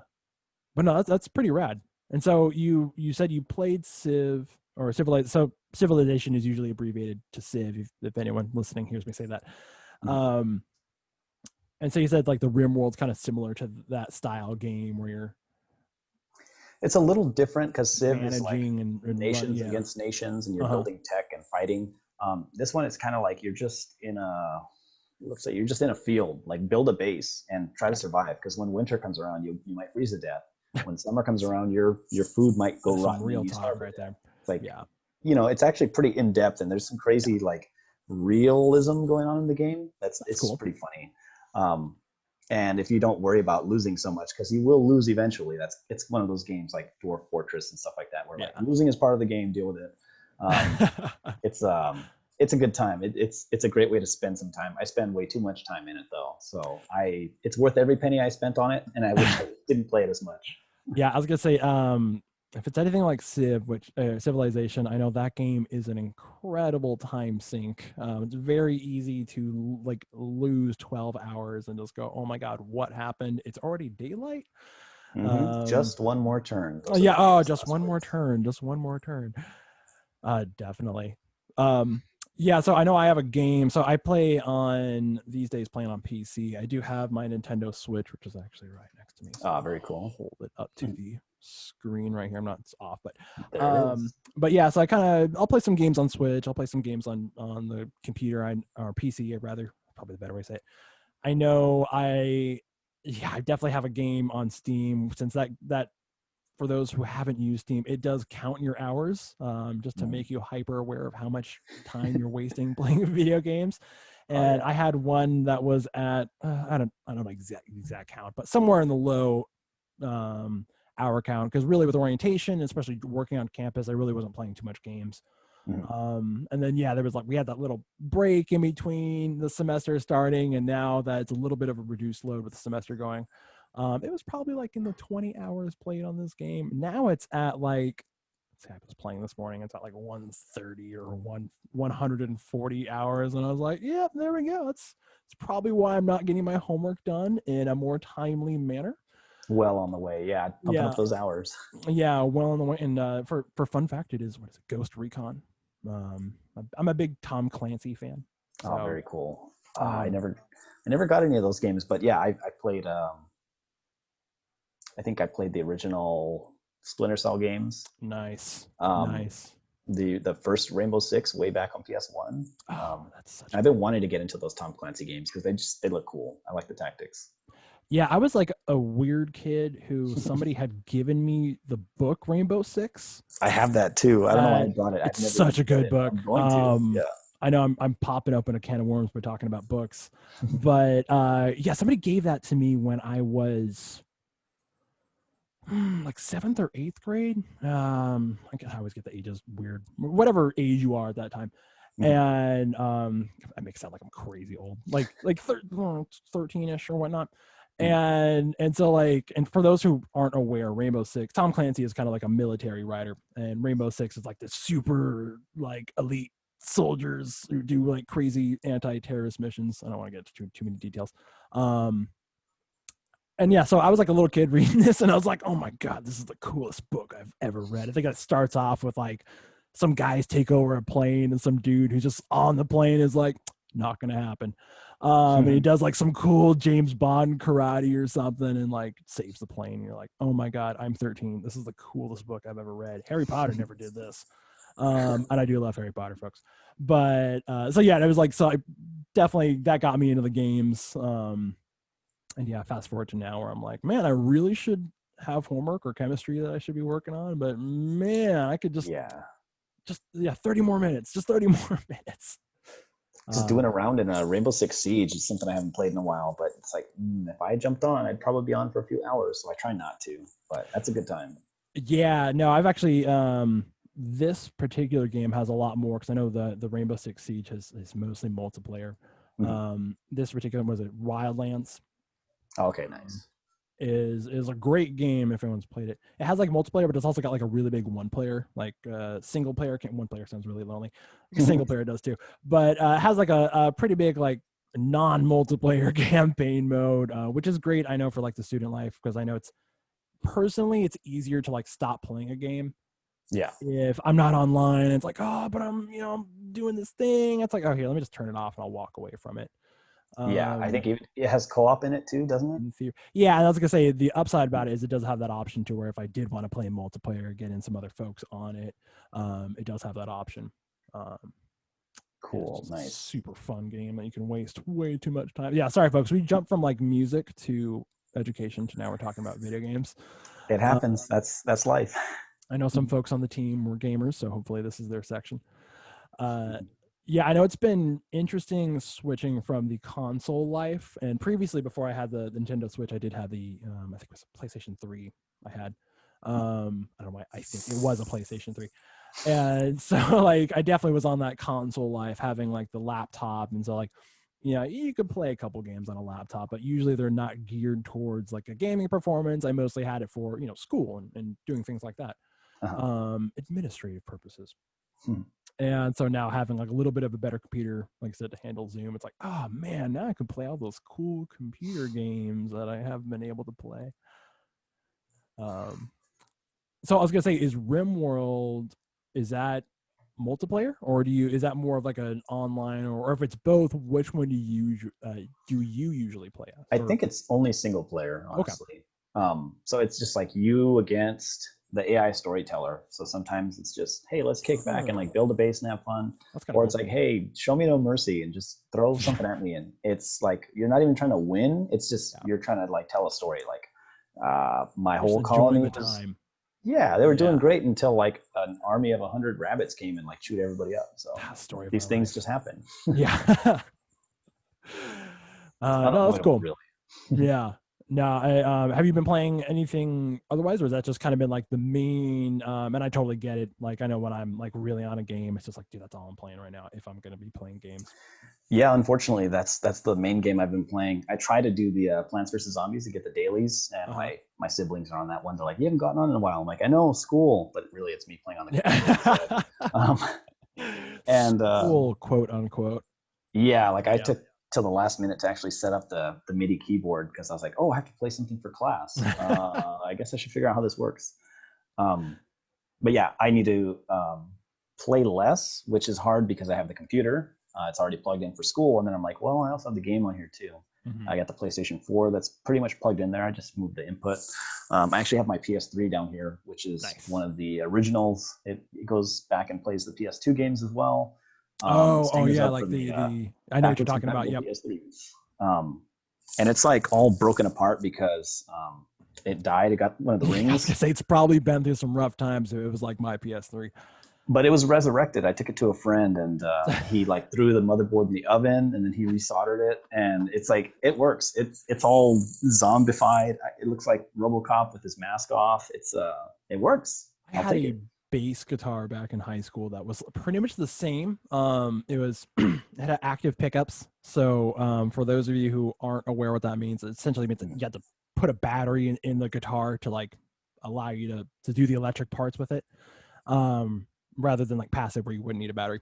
but no, that's pretty rad. And so you said you played Civ or Civilization. So Civilization is usually abbreviated to Civ. If anyone listening hears me say that, Mhm. um, and so you said like the Rim World's kind of similar to that style game where you're It's a little different because Civ is like managing and run. nations Yeah. against nations, and you're Uh huh. building tech and fighting. This one, it's kind of like you're just in a, let's say you're just in a field, like build a base and try to Okay. survive. Because when winter comes around, you might freeze to death. When summer comes around, your food might go That's some rotten real and you talk starve to right there. death. It's like, Yeah. it's actually pretty in depth, and there's some Yeah. crazy like realism going on in the game. That's It's cool. pretty funny. Um, and if you don't worry about losing so much, because you will lose eventually, it's one of those games like Dwarf Fortress and stuff like that, where like Yeah. losing is part of the game. Deal with it. Um, it's it's a good time. It's a great way to spend some time. I spend way too much time in it though, so it's worth every penny I spent on it, and I wish I didn't play it as much. Yeah, I was gonna say, if it's anything like Civ, which Civilization, I know that game is an incredible time sink. It's very easy to like lose 12 hours and just go, oh my god, what happened? It's already daylight. Um, Just one more turn. oh Those are yeah, the oh, famous just last one more words. turn, just one more turn. Definitely. Um, yeah, so I know I have a game. So I play on these days playing on PC. I do have my Nintendo Switch, which is actually right next to me. So Ah, I'll very cool. hold it up to the screen right here. I'm not, it's off, There it is. but yeah, so I'll play some games on Switch. I'll play some games on the computer or PC rather, probably the better way to say it. I know yeah, I definitely have a game on Steam since that for those who haven't used Steam, it does count your hours just to Mm. make you hyper aware of how much time you're wasting playing video games. Oh And yeah. I had one that was at I don't know exact count, but somewhere in the low um, hour count because really with orientation, especially working on campus, I really wasn't playing too much games. Mhm. And then yeah, there was like we had that little break in between the semester starting, and now that it's a little bit of a reduced load with the semester going. It was probably like in the 20 hours played on this game. Now it's at like let's see, I was playing this morning. It's at like 130 or 140 hours, and I was like, yeah, there we go. It's probably why I'm not getting my homework done in a more timely manner. Well on the way. Yeah, pumping up Yeah, those hours. yeah, well on the way. And for fun fact, it is what is it, Ghost Recon. I'm a big Tom Clancy fan, Oh, so very cool. um, I never got any of those games, but yeah, I played. I think I played the original Splinter Cell games. nice, Um, nice. the first Rainbow Six way back on PS1. Oh, that's such a I've good been game. wanting to get into those Tom Clancy games because they look cool. I like the tactics. Yeah, I was like a weird kid who somebody had given me the book Rainbow Six. I have that too. I don't know why I brought it. I've It's never such even a read good it. book. I'm going to. Yeah. I know I'm popping open a can of worms by talking about books, but yeah, somebody gave that to me when I was like 7th or 8th grade. I guess I always get the ages weird. Whatever age you are at that time. Mhm. And I make it sound like I'm crazy old, like 13ish or whatnot. Mhm. And so like, and for those who aren't aware, Rainbow Six, Tom Clancy is kind of like a military writer, and Rainbow Six is like the super like elite soldiers who do like crazy anti-terrorist missions. I don't want to get into too many details. Um, and yeah, so I was like a little kid reading this, and I was like, "Oh my god, this is the coolest book I've ever read." I think it starts off with like some guys take over a plane and some dude who's just on the plane is like, not gonna happen. And he does like some cool James Bond karate or something and like saves the plane. And you're like, oh my God, I'm 13. This is the coolest book I've ever read. Harry Potter never did this. And I do love Harry Potter, folks. But so yeah, it was like, so I definitely, that got me into the games. And yeah, fast forward to now where I'm like, man, I really should have homework or chemistry that I should be working on. But man, I could just 30 more minutes, just 30 more minutes. Just doing a round in Rainbow Six Siege is something I haven't played in a while, but it's like, if I jumped on, I'd probably be on for a few hours. So I try not to, but that's a good time. Yeah, no, I've actually, this particular game has a lot more because I know the Rainbow Six Siege is mostly multiplayer. This particular one was it Wildlands. Okay, nice. Is a great game if anyone's played it. It has like multiplayer, but it's also got like a really big one player, like single player. One player sounds really lonely. Single player does too, but it has like a pretty big like non-multiplayer campaign mode, which is great. I know for like the student life because I know it's easier to like stop playing a game. Yeah. If I'm not online, and it's like, oh, but I'm doing this thing. It's like, oh, here, let me just turn it off and I'll walk away from it. Yeah, I think it has co-op in it too, doesn't it? Yeah, I was gonna say the upside about it is it does have that option to where if I did want to play multiplayer, get in some other folks on it, it does have that option. Cool, nice, super fun game that you can waste way too much time. Yeah, sorry folks, we jumped from like music to education to now we're talking about video games. It happens. That's life. I know some folks on the team were gamers, so hopefully this is their section. Yeah, I know it's been interesting switching from the console life. And previously, before I had the Nintendo Switch, I did have the, I think it was a PlayStation 3 I had. I don't know why, I think it was a PlayStation 3. And so, like, I definitely was on that console life, having, like, the laptop. And so, like, you could play a couple games on a laptop, but usually they're not geared towards, like, a gaming performance. I mostly had it for, school and doing things like that. Administrative purposes. And so now having like a little bit of a better computer, like I said, to handle Zoom, it's like, oh man, now I can play all those cool computer games that I haven't been able to play. So I was gonna say, is RimWorld, is that multiplayer, or is that more of like an online, or if it's both, which one do you usually play as? I think it's only single player, honestly. Okay. So it's just like you against the AI storyteller. So sometimes it's just, hey, let's kick back and like build a base and have fun. Or it's cool. Like, hey, show me no mercy and just throw something at me. And it's like, you're not even trying to win. It's just, you're trying to like tell a story. Like my just whole colony was, time. Yeah, they were doing great until like an army of 100 rabbits came and like chewed everybody up. So these things just happen. Yeah. No, that's cool. Really. Yeah. No, have you been playing anything otherwise, or has that just kind of been like the main? And I totally get it. Like I know when I'm like really on a game, it's just like, dude, that's all I'm playing right now. If I'm going to be playing games. Yeah, unfortunately, that's the main game I've been playing. I try to do the Plants vs Zombies to get the dailies, and my siblings are on that one. They're like, you haven't gotten on in a while. I'm like, I know, school, but really, it's me playing on the computer. And school, quote unquote. Yeah, like I took till the last minute to actually set up the MIDI keyboard because I was like, oh, I have to play something for class. I guess I should figure out how this works. But yeah, I need to play less, which is hard because I have the computer. It's already plugged in for school. And then I'm like, well, I also have the game on here too. I got the PlayStation 4 that's pretty much plugged in there. I just moved the input. I actually have my PS3 down here, which is one of the originals. It goes back and plays the PS2 games as well. Yeah, like the I know what you're talking about. Yep. And it's like all broken apart because it died. It got one of the rings. I was gonna say it's probably been through some rough times. It was like my PS3, but it was resurrected. I took it to a friend, and he like threw the motherboard in the oven, and then he resoldered it, and it's like it works. It's all zombified. It looks like RoboCop with his mask off. It works. I'll take it. Bass guitar back in high school that was pretty much the same. It was it had active pickups. So for those of you who aren't aware what that means, it essentially means that you have to put a battery in the guitar to like allow you to do the electric parts with it, rather than like passive where you wouldn't need a battery.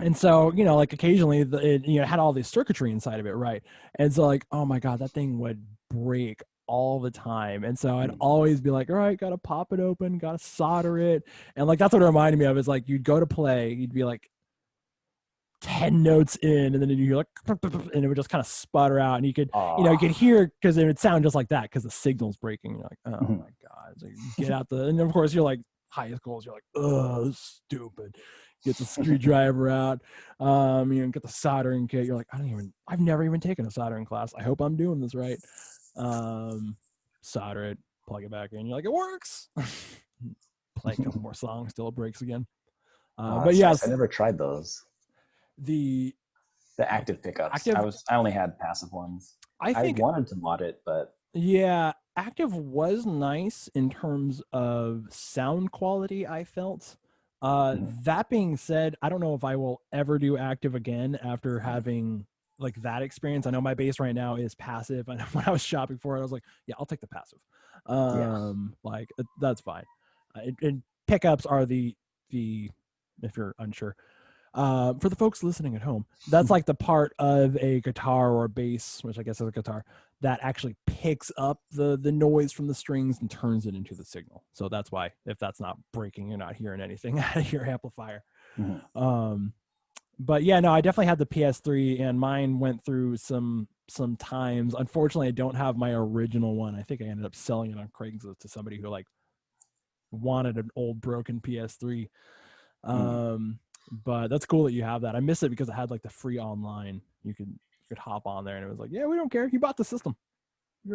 And so, like occasionally it had all this circuitry inside of it, right? And so like, oh my God, that thing would break all the time. And so I'd always be like, all right, gotta pop it open, gotta solder it. And like that's what it reminded me of, is like you'd go to play, you'd be like 10 notes in, and then you hear like, and it would just kind of sputter out, and you could you could hear, because it would sound just like that because the signal's breaking. You're like, oh my god. So you get out and of course you're like, highest goals, you're like, oh, this is stupid. Get the screwdriver out, get the soldering kit. You're like, I've never even taken a soldering class. I hope I'm doing this right. Solder it, plug it back in. You're like, it works. Play a couple more songs till it breaks again. But yeah, nice. I never tried those. The active pickups. I only had passive ones. I wanted to mod it, but yeah, active was nice in terms of sound quality, I felt. That being said, I don't know if I will ever do active again after having like that experience. I know my base right now is passive, and when I was shopping for it, I was like, yeah, I'll take the passive. Like that's fine. And pickups are the if you're unsure, for the folks listening at home, that's like the part of a guitar or a bass, which I guess is a guitar, that actually picks up the noise from the strings and turns it into the signal. So that's why, if that's not breaking, you're not hearing anything out of your amplifier. But yeah, no, I definitely had the PS3, and mine went through some times. Unfortunately, I don't have my original one. I think I ended up selling it on Craigslist to somebody who like wanted an old broken PS3. But that's cool that you have that. I miss it because it had like the free online. You could hop on there, and it was like, yeah, we don't care. You bought the system.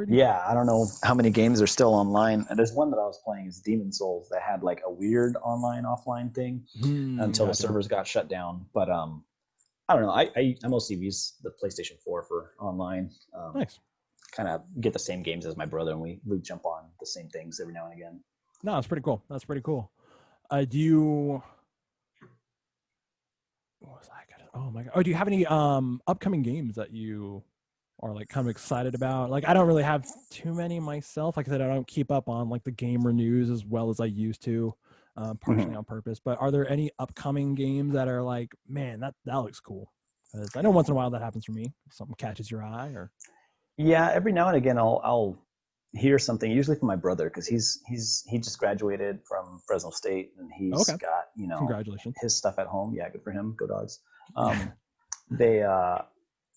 Yeah, I don't know how many games are still online. And there's one that I was playing, is Demon Souls, that had like a weird online offline thing until the servers got shut down. But I don't know. I mostly use the PlayStation 4 for online. Nice. Kind of get the same games as my brother, and we jump on the same things every now and again. No, that's pretty cool. That's pretty cool. Do you? What was I gonna? Oh my god! Oh, do you have any upcoming games that you are like kind of excited about? Like, I don't really have too many myself. Like I said, I don't keep up on like the gamer news as well as I used to, partially on purpose. But are there any upcoming games that are like, man, that looks cool? Because I know once in a while that happens for me. Something catches your eye, or yeah, every now and again I'll hear something, usually from my brother, because he just graduated from Fresno State, and he's got congratulations, his stuff at home. Yeah, good for him. Go Dogs.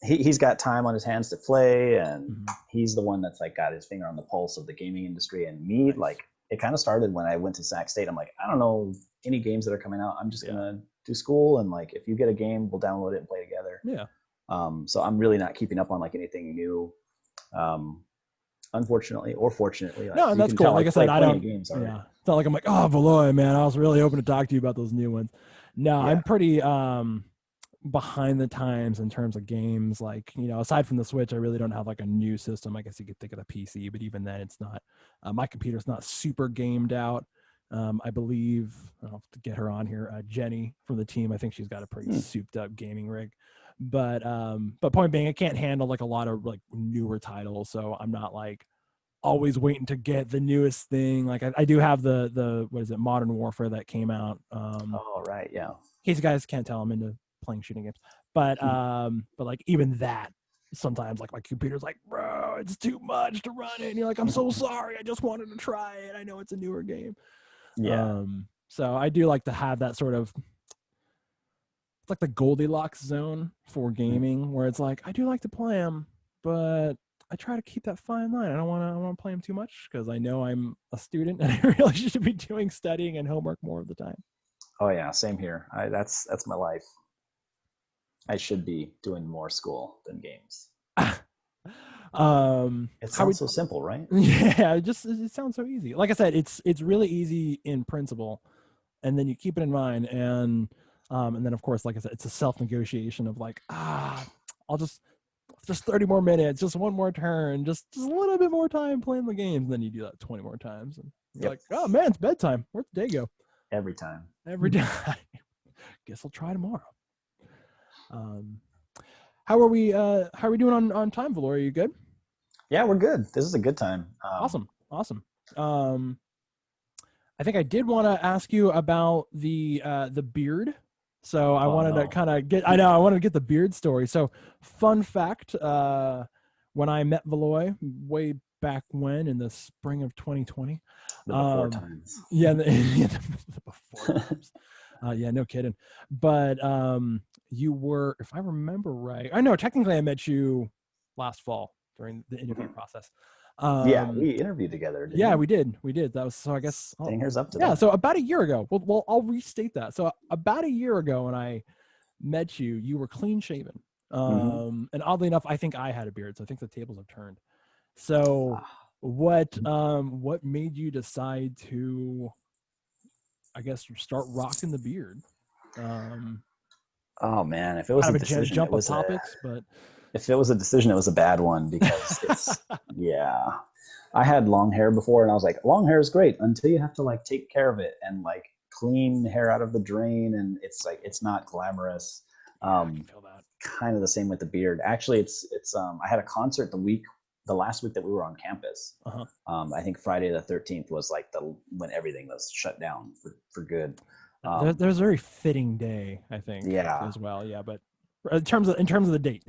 He's got time on his hands to play, and he's the one that's like got his finger on the pulse of the gaming industry. And me, like, it kind of started when I went to Sac State. I'm like, I don't know any games that are coming out. I'm just gonna do school, and like, if you get a game, we'll download it and play together. So I'm really not keeping up on like anything new. Unfortunately or fortunately. Like, no, and that's cool. Like I said, I don't. Games it's not like I'm like, oh, Veloy, man, I was really hoping to talk to you about those new ones. No, I'm pretty behind the times in terms of games. Like, aside from the Switch, I really don't have like a new system. I guess you could think of the PC, but even then, it's not. My computer's not super gamed out. I believe I'll have to get her on here. Jenny from the team, I think she's got a pretty souped up gaming rig. But point being, it can't handle like a lot of like newer titles, so I'm not like always waiting to get the newest thing. Like I do have the what is it, Modern Warfare that came out. Oh right, yeah. In case you guys can't tell, I'm into playing shooting games, but like even that, sometimes like my computer's like, bro, it's too much to run it, and you're like, I'm so sorry, I just wanted to try it. I know it's a newer game. So I do like to have that sort of, it's like the Goldilocks zone for gaming, where it's like, I do like to play them, but I try to keep that fine line. I don't want to play them too much, because I know I'm a student and I really should be doing studying and homework more of the time. Oh yeah, same here. That's my life. I should be doing more school than games. It sounds so simple, right? Yeah, it sounds so easy. Like I said, it's really easy in principle, and then you keep it in mind, and then of course, like I said, it's a self-negotiation of like, I'll just 30 more minutes, just one more turn, just a little bit more time playing the games. And then you do that 20 more times, and you're like, oh man, it's bedtime. Where'd the day go? Every time. Guess I'll try tomorrow. How are we doing on time, Veloy? Are you good? Yeah, we're good. This is a good time. Awesome. I think I did want to ask you about the beard. So I wanted to kind of get the beard story. So fun fact, when I met Veloy way back when in the spring of 2020. The before times. Yeah, the before times. Yeah, no kidding. But you were, if I remember right, I know technically I met you last fall during the interview process. Yeah, we interviewed together, didn't Yeah, we? we did. That was, so I guess, Stingers up to yeah, that. so about a year ago. Well, I'll restate that. So about a year ago when I met you, you were clean shaven. And oddly enough, I think I had a beard, so I think the tables have turned. So what made you decide to, I guess, start rocking the beard? Oh man, if it was Kind a of a decision, jump of topics, but if it was a decision, it was a bad one because it's yeah. I had long hair before, and I was like, long hair is great until you have to like take care of it and like clean hair out of the drain, and it's like it's not glamorous. yeah, I can feel that. Kind of the same with the beard. Actually, it's I had a concert the last week that we were on campus. I think Friday the 13th was like when everything was shut down for good. There's a very fitting day, I think, Yeah. as well. Yeah, but in terms of the date,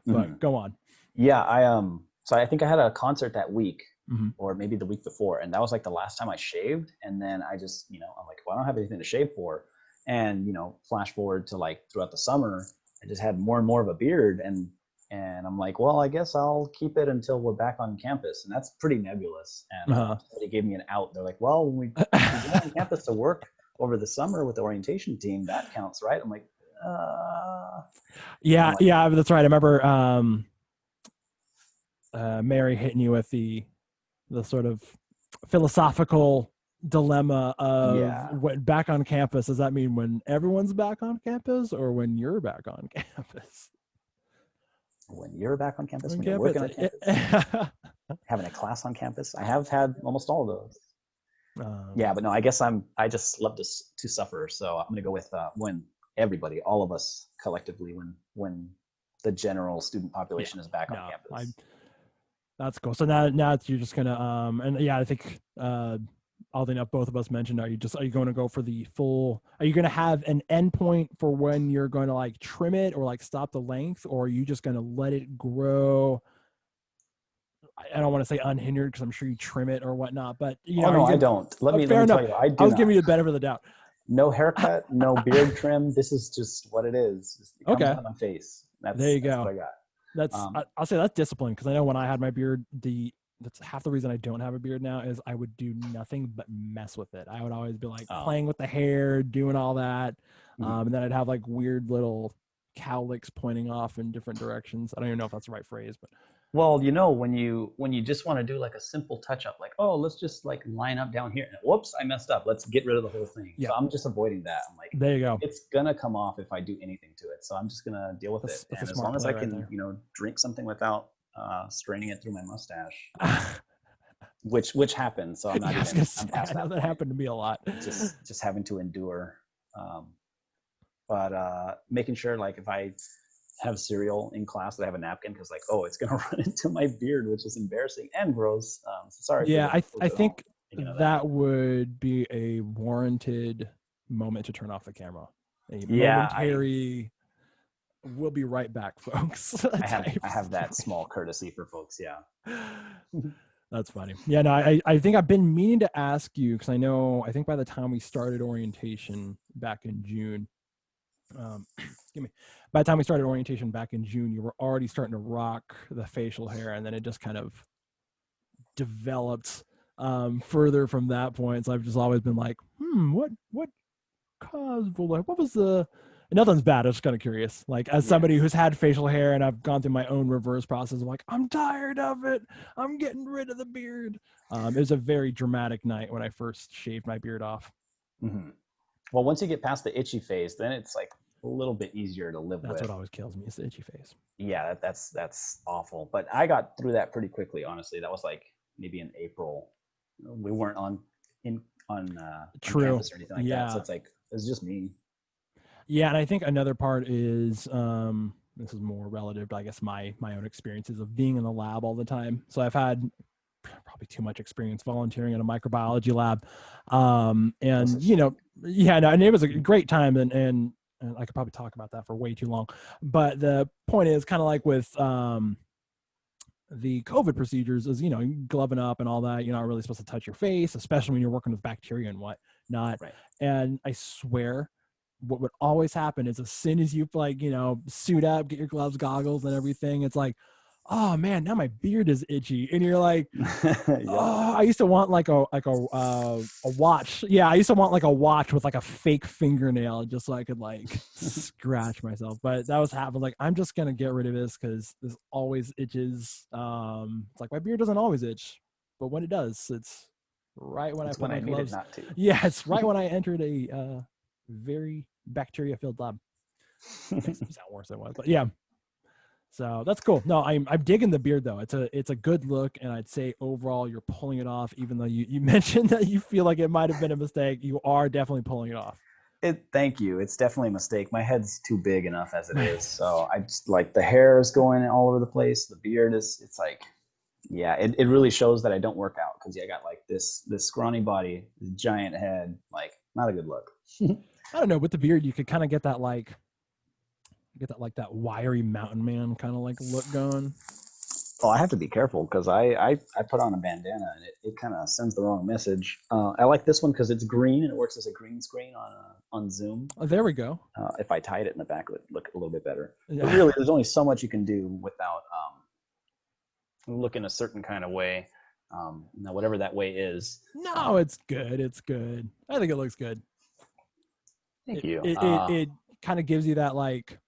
but go on. Yeah, so I think I had a concert that week, Mm-hmm. or maybe the week before, and that was like the last time I shaved. And then I just, I'm like, well, I don't have anything to shave for. And flash forward to like throughout the summer, I just had more and more of a beard, and I'm like, well, I guess I'll keep it until we're back on campus, and that's pretty nebulous. And somebody gave me an out. They're like, well, when we go on campus to work over the summer with the orientation team, that counts, right? I'm like, yeah, that's right. I remember Mary hitting you with the sort of philosophical dilemma of what back on campus. Does that mean when everyone's back on campus or when you're back on campus? When you're back on campus, when you're working on campus, having a class on campus. I have had almost all of those. Yeah, but no, I guess I just love to suffer. So I'm gonna go with when everybody, all of us collectively, when the general student population is back on campus. That's cool. So now you're just gonna and yeah, I think oddly enough, both of us mentioned, are you going to go for the full, are you going to have an endpoint for when you're going to like trim it or like stop the length, or are you just going to let it grow? I don't want to say unhindered because I'm sure you trim it or whatnot, but no, I don't. Let me tell you, I was giving you the benefit of the doubt. No haircut, no beard trim. This is just what it is. It comes out of my face. There you go. That's what I got. I'll say that's discipline, because I know when I had my beard, that's half the reason I don't have a beard now is I would do nothing but mess with it. I would always be like playing with the hair, doing all that. And then I'd have like weird little cowlicks pointing off in different directions. I don't even know if that's the right phrase, but. Well, when you just want to do like a simple touch up, like, oh, let's just like line up down here. Whoops, I messed up. Let's get rid of the whole thing. Yeah. So I'm just avoiding that. I'm like, there you go. It's gonna come off if I do anything to it. So I'm just gonna deal with it. And as long as I can, drink something without straining it through my mustache, which happened. So I'm not even. I'm past I know that happened to me a lot. Just having to endure, but making sure, like, if I have cereal in class, that I have a napkin, because like, oh, it's gonna run into my beard, which is embarrassing and gross. Sorry. Yeah, I think that would be a warranted moment to turn off the camera. Momentary. We'll be right back, folks. I have that small courtesy for folks. Yeah. That's funny. Yeah, no, I think I've been meaning to ask you, because I think by the time we started orientation back in June, by the time we started orientation back in June, you were already starting to rock the facial hair, and then it just kind of developed further from that point. So I've just always been like, what caused Veloy? What was nothing's bad. I'm just kind of curious. Like, as somebody who's had facial hair and I've gone through my own reverse process, I'm like, I'm tired of it. I'm getting rid of the beard. It was a very dramatic night when I first shaved my beard off. Mm-hmm. Well, once you get past the itchy phase, then it's like a little bit easier to live with. That's what always kills me, is the itchy phase. Yeah, that's awful. But I got through that pretty quickly, honestly. That was like maybe in April. We weren't on campus or anything like that. So it's like, it's just me. Yeah, and I think another part is this is more relative to, I guess, my own experiences of being in the lab all the time. So I've had probably too much experience volunteering in a microbiology lab, and and it was a great time, and I could probably talk about that for way too long. But the point is, kind of like with the COVID procedures is, gloving up and all that. You're not really supposed to touch your face, especially when you're working with bacteria and whatnot. Right. And I swear, what would always happen is as soon as you suit up, get your gloves, goggles, and everything, it's like, oh man, now my beard is itchy, and you're like, Yep. oh, I used to want like a watch. Yeah, I used to want like a watch with like a fake fingernail just so I could like scratch myself. But that was happening. Like, I'm just gonna get rid of this because this always itches. It's like my beard doesn't always itch, but when it does, it's right when I put my need it gloves. not to. Yeah, it's right when I entered a very bacteria-filled lab. Makes it sound worse than it was, but yeah. So that's cool. No, I'm digging the beard though. It's a good look, and I'd say overall you're pulling it off. Even though you mentioned that you feel like it might have been a mistake, you are definitely pulling it off. Thank you. It's definitely a mistake. My head's too big enough as it is, so I just like the hair is going all over the place. The beard is. It's like, yeah, it really shows that I don't work out because I got like this scrawny body, this giant head. Like, not a good look. I don't know. With the beard, you could kind of get that that wiry mountain man kind of like look going. Oh, I have to be careful because I put on a bandana and it kind of sends the wrong message. I like this one because it's green and it works as a green screen on Zoom. Oh, there we go. If I tied it in the back, it would look a little bit better. Yeah. But really, there's only so much you can do without looking a certain kind of way. Now, whatever that way is. No, it's good. It's good. I think it looks good. Thank you. It kind of gives you that like,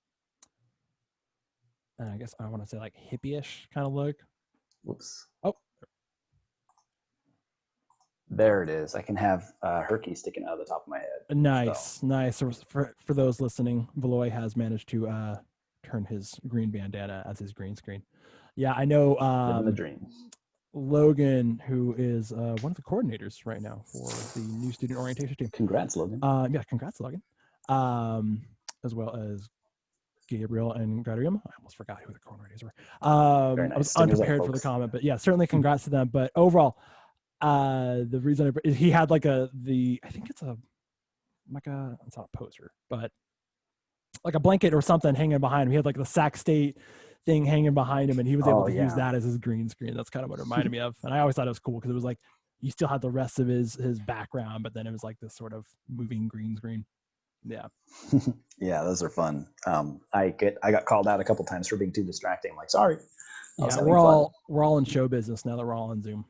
I guess I want to say like hippie-ish kind of look. Whoops. Oh, there it is. I can have Herky sticking out of the top of my head. nice, so. Nice. So for those listening, Veloy has managed to turn his green bandana as his green screen. Yeah, I know. Living the dream. Logan, who is one of the coordinators right now for the new student orientation team. Congrats, Logan. Yeah, congrats, Logan. As well as Gabriel and Garium. I almost forgot who the coordinators were. Nice. I was unprepared for the comment, but yeah, certainly congrats to them. But overall, the reason he had like I think it's not a poster, but like a blanket or something hanging behind him. He had like the Sac State thing hanging behind him, and he was able to use that as his green screen. That's kind of what it reminded me of. And I always thought it was cool because it was like you still had the rest of his background, but then it was like this sort of moving green screen. Yeah. Yeah, those are fun. I got called out a couple times for being too distracting. I'm like, sorry. Yeah, we're all in show business now that we're all on Zoom.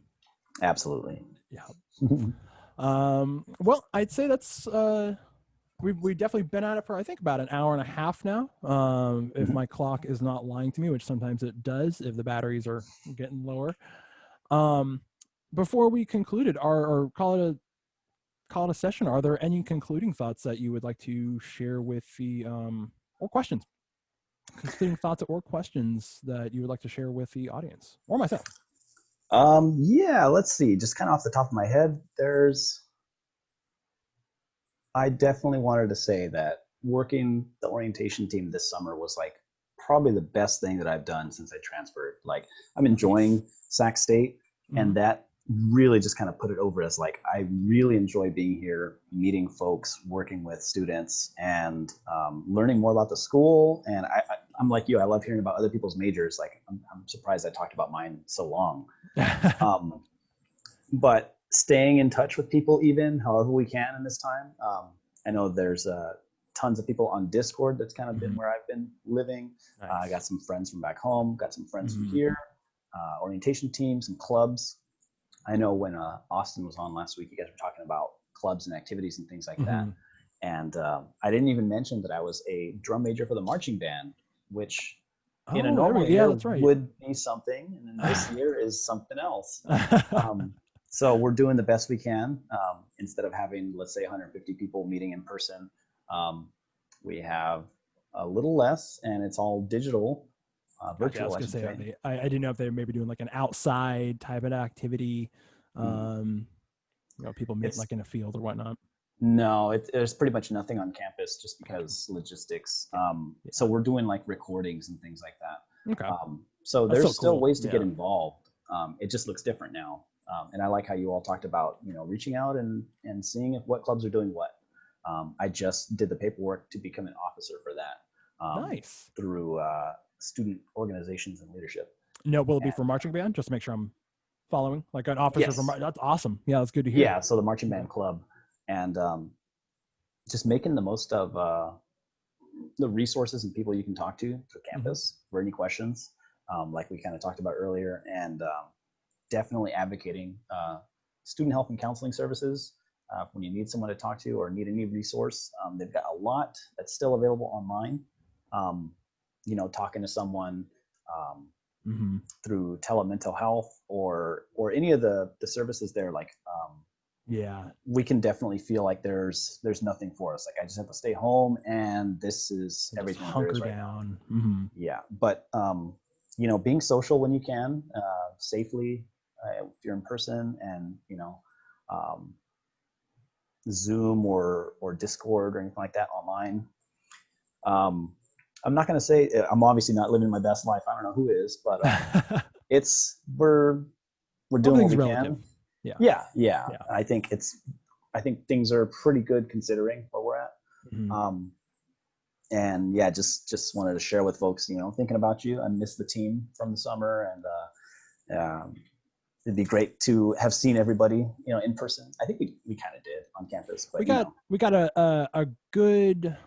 Absolutely. Yeah. Well, I'd say that's we've definitely been at it for I think about an hour and a half now. If my clock is not lying to me, which sometimes it does if the batteries are getting lower. Before we concluded or call it a session, are there any concluding thoughts that you would like to share with the or questions? Concluding thoughts or questions that you would like to share with the audience or myself? Yeah, let's see. Just kind of off the top of my head, I definitely wanted to say that working the orientation team this summer was like probably the best thing that I've done since I transferred. Like, I'm enjoying Sac State, and that really just kind of put it over as like, I really enjoy being here, meeting folks, working with students, and learning more about the school. And I'm like you, I love hearing about other people's majors. Like, I'm surprised I talked about mine so long. But staying in touch with people, even however we can in this time. I know there's tons of people on Discord. That's kind of been where I've been living. Nice. I got some friends from back home, got some friends from here, orientation teams and clubs. I know when Austin was on last week, you guys were talking about clubs and activities and things like that. And I didn't even mention that I was a drum major for the marching band, which in a normal year would be something, and then this year is something else. So we're doing the best we can. Instead of having, let's say, 150 people meeting in person, we have a little less, and it's all digital. Virtual. I was gonna say, I didn't know if they were maybe doing like an outside type of activity, people meet like in a field or whatnot. No, there's pretty much nothing on campus just because logistics. So we're doing like recordings and things like that. Okay. So there's still ways to get involved. It just looks different now. And I like how you all talked about, reaching out and seeing what clubs are doing what. I just did the paperwork to become an officer for that. Nice. Through student organizations and leadership. No, will it be And for marching band? Just to make sure I'm following. Like an officer for yes, that's awesome. Yeah, that's good to hear. yeah. So the marching Yeah. band club, and just making the most of the resources and people you can talk to for Hmm. campus for any questions, like we kind of talked about earlier, and definitely advocating student health and counseling services when you need someone to talk to or need any resource. They've got a lot that's still available online. Um, talking to someone um, Hmm. through telemental health or any of the services there, like Yeah. we can definitely feel like there's nothing for us. Like I just have to stay home, and this is And just everything that there hunker is right now. down. Hmm. Yeah, but being social when you can, safely, if you're in person, and um, Zoom or Discord or anything like that online. Um, I'm not going to say I'm obviously not living my best life. I don't know who is, but it's we're doing what Everything's we relative. can. Yeah. Yeah, yeah. Yeah. I think things are pretty good considering where we're at. Hmm. Um, and yeah, just wanted to share with folks, thinking about you. I miss the team from the summer, and it'd be great to have seen everybody, in person. I think we kind of did on campus, We but got we got a good,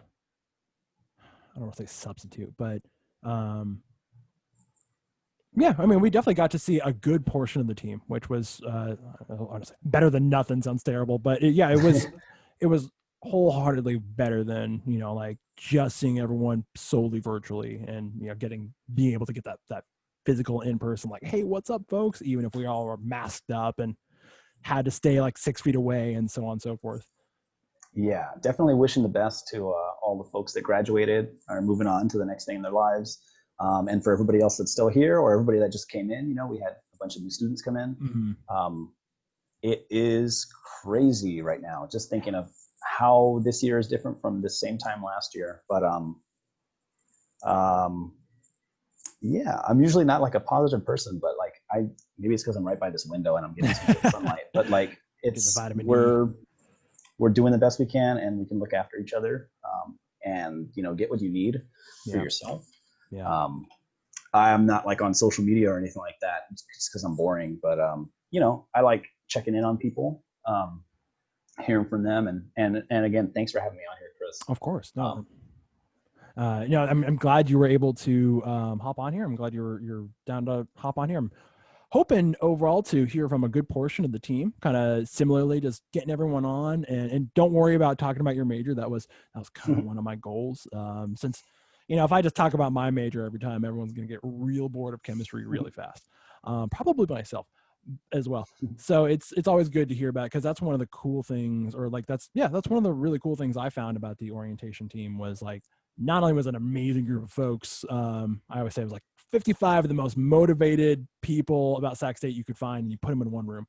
I don't want to say substitute, but um yeah, I mean, we definitely got to see a good portion of the team, which was honestly better than nothing. Sounds terrible, but yeah, it was wholeheartedly better than like just seeing everyone solely virtually, and being able to get that physical in person. Like, hey, what's up, folks? Even if we all were masked up and had to stay like 6 feet away, and so on and so forth. yeah, definitely wishing the best to all the folks that graduated are moving on to the next thing in their lives. And for everybody else that's still here or everybody that just came in, we had a bunch of new students come in. Mm-hmm. Um, it is crazy right now, just thinking of how this year is different from the same time last year. But um, yeah, I'm usually not like a positive person, but like maybe it's because I'm right by this window and I'm getting some good sunlight. But like Get the it's vitamin D. we're doing the best we can, and we can look after each other, and get what you need for Yeah, yourself. yeah. Um, I'm not like on social media or anything like that, just because I'm boring. But I like checking in on people, hearing from them, and again, thanks for having me on here, Chris. Of course, no. Um, I'm glad you were able to hop on here. I'm glad you're down to hop on here. I'm hoping overall to hear from a good portion of the team, kind of similarly, just getting everyone on, and don't worry about talking about your major. That was kind of one of my goals. Since if I just talk about my major every time, everyone's going to get real bored of chemistry really fast. Probably myself as well. So it's always good to hear about, because that's one of the cool things, or like that's one of the really cool things I found about the orientation team was like, not only was it an amazing group of folks, I always say it was like 55 of the most motivated people about Sac State you could find, and you put them in one room,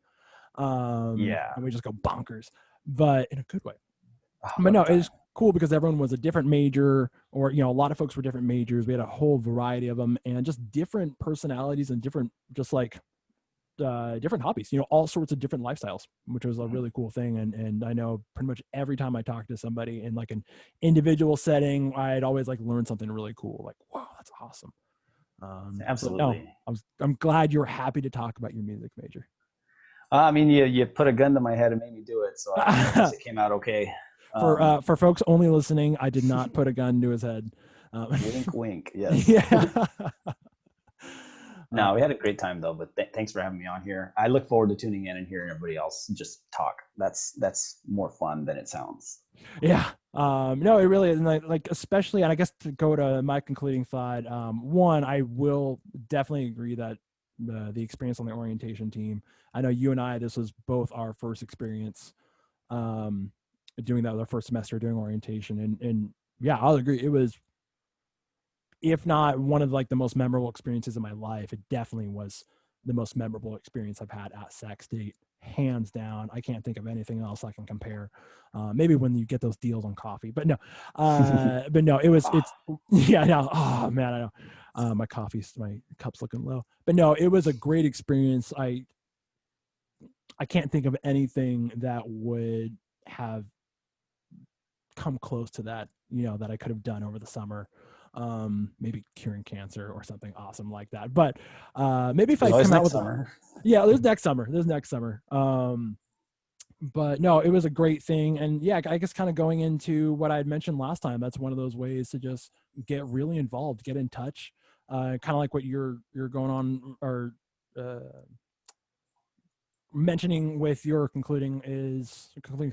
yeah, and we just go bonkers, but in a good way. oh, But what a no, time. it's cool because everyone was a different major, or a lot of folks were different majors. We had a whole variety of them, and just different personalities and different, just like different hobbies, all sorts of different lifestyles, which was a Mhm. really cool thing. And I know pretty much every time I talked to somebody in like an individual setting, I'd always like learn something really cool. Like, wow, that's awesome. So no, Absolutely. I'm glad you're happy to talk about your music major. I mean, you put a gun to my head and made me do it, so I guess it came out okay. For folks only listening, I did not put a gun to his head. Wink, wink. Yes. Yeah. No, we had a great time though. But thanks for having me on here. I look forward to tuning in and hearing everybody else just talk. That's more fun than it sounds. Yeah. No, it really is. And like, especially, and I guess to go to my concluding thought, one, I will definitely agree that the experience on the orientation team, I know you and I, this was both our first experience um, doing that, our first semester doing orientation. And yeah, I'll agree. It was, if not one of like the most memorable experiences in my life, it definitely was the most memorable experience I've had at Sac State, hands down. I can't think of anything else I can compare. Maybe when you get those deals on coffee, but no, it's yeah, no, oh man, I know, my cup's looking low, but no, it was a great experience. I can't think of anything that would have come close to that, that I could have done over the summer. maybe curing cancer or something awesome like that. But maybe if There's I always come out next with summer. yeah, there's next summer. But no, it was a great thing. And yeah, I guess kind of going into what I had mentioned last time, that's one of those ways to just get really involved, get in touch. Kind of like what you're going on or mentioning with your concluding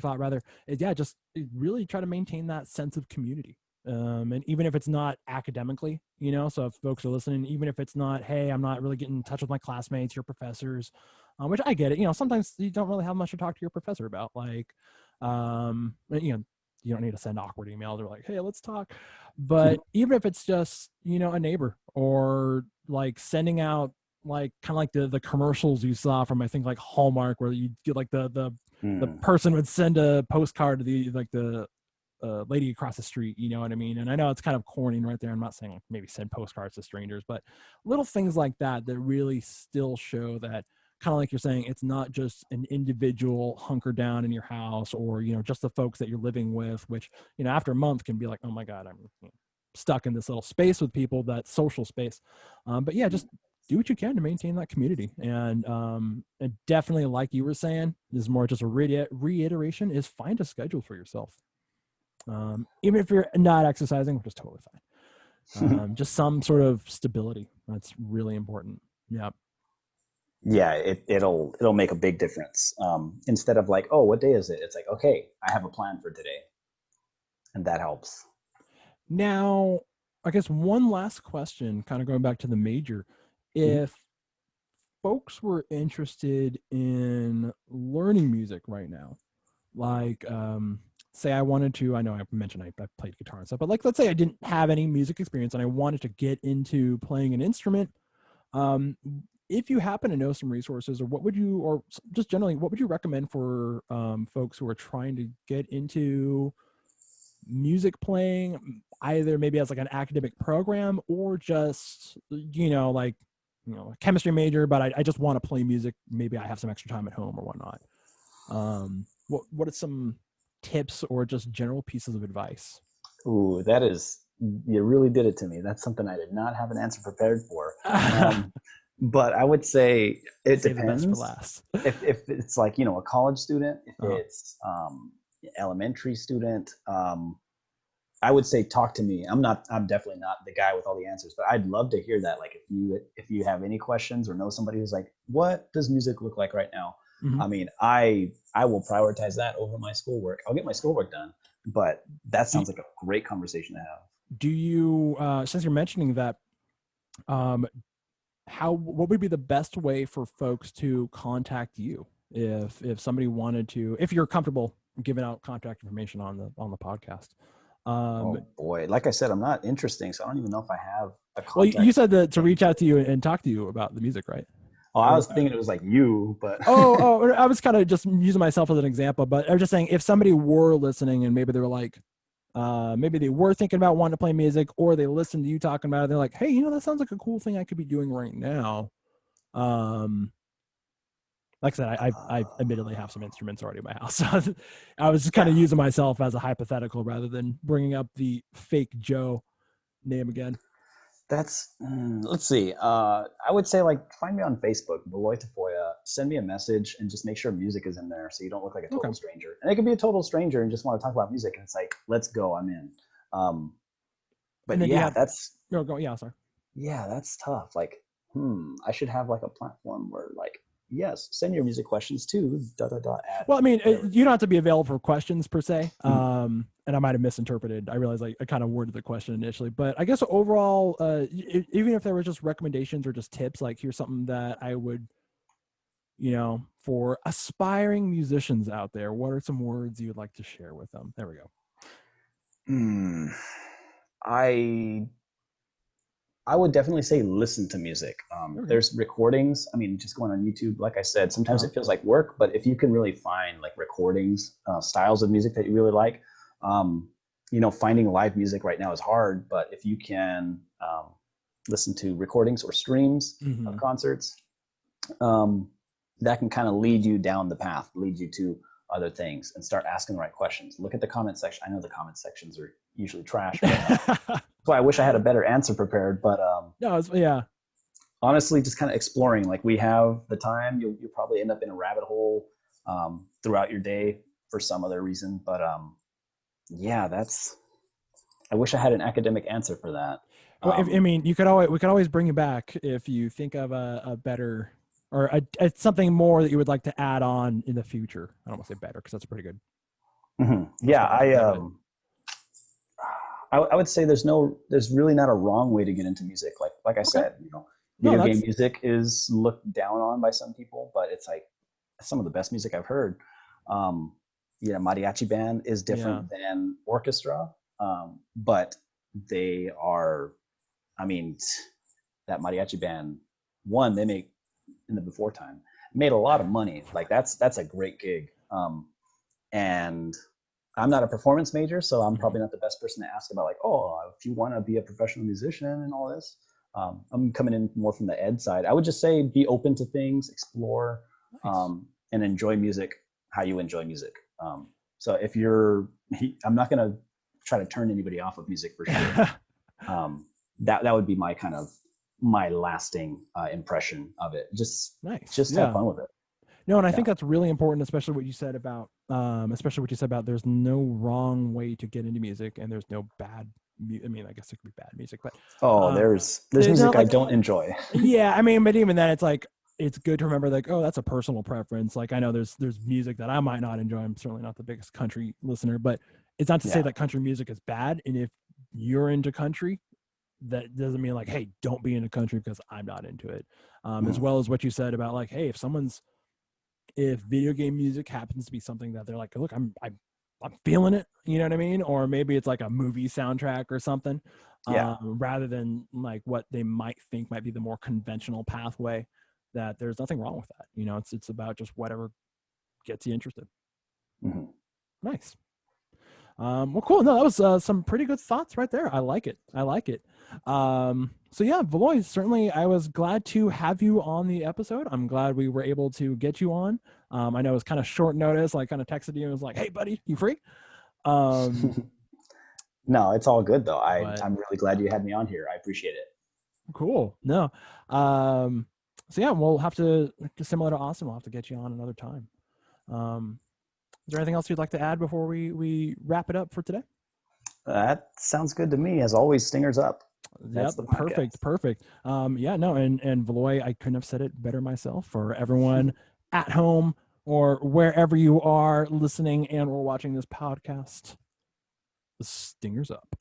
thought rather is yeah, just really try to maintain that sense of community. And even if it's not academically, so if folks are listening, even if it's not, hey, I'm not really getting in touch with my classmates, your professors, which I get it, sometimes you don't really have much to talk to your professor about, like, you don't need to send awkward emails or like, hey, let's talk. But even if it's just, a neighbor or like sending out like kind of like the commercials you saw from I think like Hallmark where you get like the person would send a postcard to the lady across the street, you know what I mean? And I know it's kind of corny right there. I'm not saying like maybe send postcards to strangers, but little things like that really still show that kind of like you're saying, it's not just an individual hunker down in your house or, just the folks that you're living with, which, after a month can be like, oh my God, I'm stuck in this little space with people, that social space. But yeah, just do what you can to maintain that community. And definitely, like you were saying, this is more just a reiteration, is find a schedule for yourself. Even if you're not exercising, which is totally fine. Just some sort of stability. That's really important. Yeah. Yeah, it'll make a big difference. Instead of like, oh, what day is it? It's like, okay, I have a plan for today, and that helps. Now, I guess one last question, kind of going back to the major. Mhm. If folks were interested in learning music right now, like say I wanted to, I know I mentioned I played guitar and stuff, but like let's say I didn't have any music experience and I wanted to get into playing an instrument. um if you happen to know some resources, or what would you, or just generally, what would you recommend for folks who are trying to get into music playing, either maybe as like an academic program or just, like, a chemistry major, but I just want to play music. Maybe I have some extra time at home or whatnot. What are some tips or just general pieces of advice? Ooh, that is, you really did it to me. That's something I did not have an answer prepared for. Um, but I would say it Save the best for depends. last. If it's like, a college student, if uh, it's elementary student, I would say talk to me. I'm definitely not the guy with all the answers, but I'd love to hear that. Like if you have any questions or know somebody who's like, what does music look like right now? mhm. I mean, I will prioritize that over my schoolwork. I'll get my schoolwork done, but that do, sounds like a great conversation to have. do you since you're mentioning that, um, what would be the best way for folks to contact you if somebody wanted to, if you're comfortable giving out contact information on the podcast? um Oh boy, like I said, I'm not interesting, so I don't even know if I have a well, you contact said that to reach page. out to you and talk to you about the music, right? Oh, I Or was thinking it was like you, but I was kind of just using myself as an example, but I was just saying, if somebody were listening and maybe they were like, maybe they were thinking about wanting to play music, or they listened to you talking about it, they're like, hey, that sounds like a cool thing I could be doing right now. um like I said, I admittedly have some instruments already in my house. So I was just kind yeah, of using myself as a hypothetical rather than bringing up the fake Joe name again. that's let's see. I would say like find me on Facebook, Veloy Tafoya. Send me a message and just make sure music is in there, so you don't look like a Okay. total stranger. And it could be a total stranger and just want to talk about music, and it's like, let's go, I'm in. Um, And but then do you yeah, have, go, yeah, sorry. that's tough. Like, I should have like a platform where like, yes, send your music questions to da da da at Well, I mean, whatever. you don't have to be available for questions per se. Mhm. And I might have misinterpreted. I realized I kind of worded the question initially, but I guess overall, even if there were just recommendations or just tips, like here's something that I would, for aspiring musicians out there, what are some words you would like to share with them? There we go. Hmm. I I would definitely say listen to music. There we go. There's recordings. I mean, just going on YouTube, like I said, sometimes Uh-huh. it feels like work, but if you can really find like recordings, styles of music that you really like, um, finding live music right now is hard, but if you can listen to recordings or streams of Mm-hmm. concerts, um, that can kind of lead you down the path, lead you to other things, and start asking the right questions. Look at the comment section. I know the comment sections are usually trash, but why I wish I had a better answer prepared. But No, yeah. honestly, just kind of exploring. Like we have the time, you'll probably end up in a rabbit hole throughout your day for some other reason. But yeah, that's. I wish I had an academic answer for that. Well, if, I mean, we could always bring you back if you think of a better or something more that you would like to add on in the future. I don't want to say better because that's a pretty good Yeah, perspective. I would say there's really not a wrong way to get into music. Like I Okay. said, No, video game that's music is looked down on by some people, but it's like some of the best music I've heard. Um, mariachi band is yeah. different than orchestra, but they are. I mean, that mariachi band, one they make in the before time made a lot of money. Like that's a great gig. And I'm not a performance major, so I'm Mhm. probably not the best person to ask about like, oh, if you want to be a professional musician and all this. I'm coming in more from the ed side. I would just say be open to things, explore, Nice. and enjoy music how you enjoy music. So if you're, I'm not going to try to turn anybody off of music for sure. That would be my kind of my lasting impression of it. Nice. Just have Yeah. fun with it. No, and I Yeah. think that's really important, especially what you said about, there's no wrong way to get into music, and there's no bad. I mean, I guess it could be bad music, but Oh, um, there's there's not music I like, don't enjoy. yeah. I mean, but even then, it's like it's good to remember, like, oh, that's a personal preference. Like, I know there's music that I might not enjoy. I'm certainly not the biggest country listener, but it's not to say Yeah. that country music is bad. And if you're into country, that doesn't mean like, hey, don't be into country because I'm not into it. As Mhm. well as what you said about like, hey, if video game music happens to be something that they're like, look, I'm feeling it, you know what I mean? Or maybe it's like a movie soundtrack or something, Yeah. rather than like what they might think might be the more conventional pathway. That there's nothing wrong with that. It's about just whatever gets you interested. Mhm. Nice. Well, cool. No, that was some pretty good thoughts right there. I like it. I like it. So yeah, Veloy, certainly I was glad to have you on the episode. I'm glad we were able to get you on. I know it was kind of short notice, like kind of texted you and was like, hey buddy, you free? Um, No, it's all good though. but I'm really glad you had me on here. I appreciate it. cool. No. Um, so yeah, we'll have to, similar to Austin, we'll have to get you on another time. Um, is there anything else you'd like to add before we wrap it up for today? That sounds good to me. As always, stingers up. That's Yep, the perfect, podcast. perfect. Yeah, no, and Veloy, I couldn't have said it better myself. For everyone at home or wherever you are listening and or watching this podcast, the stingers up.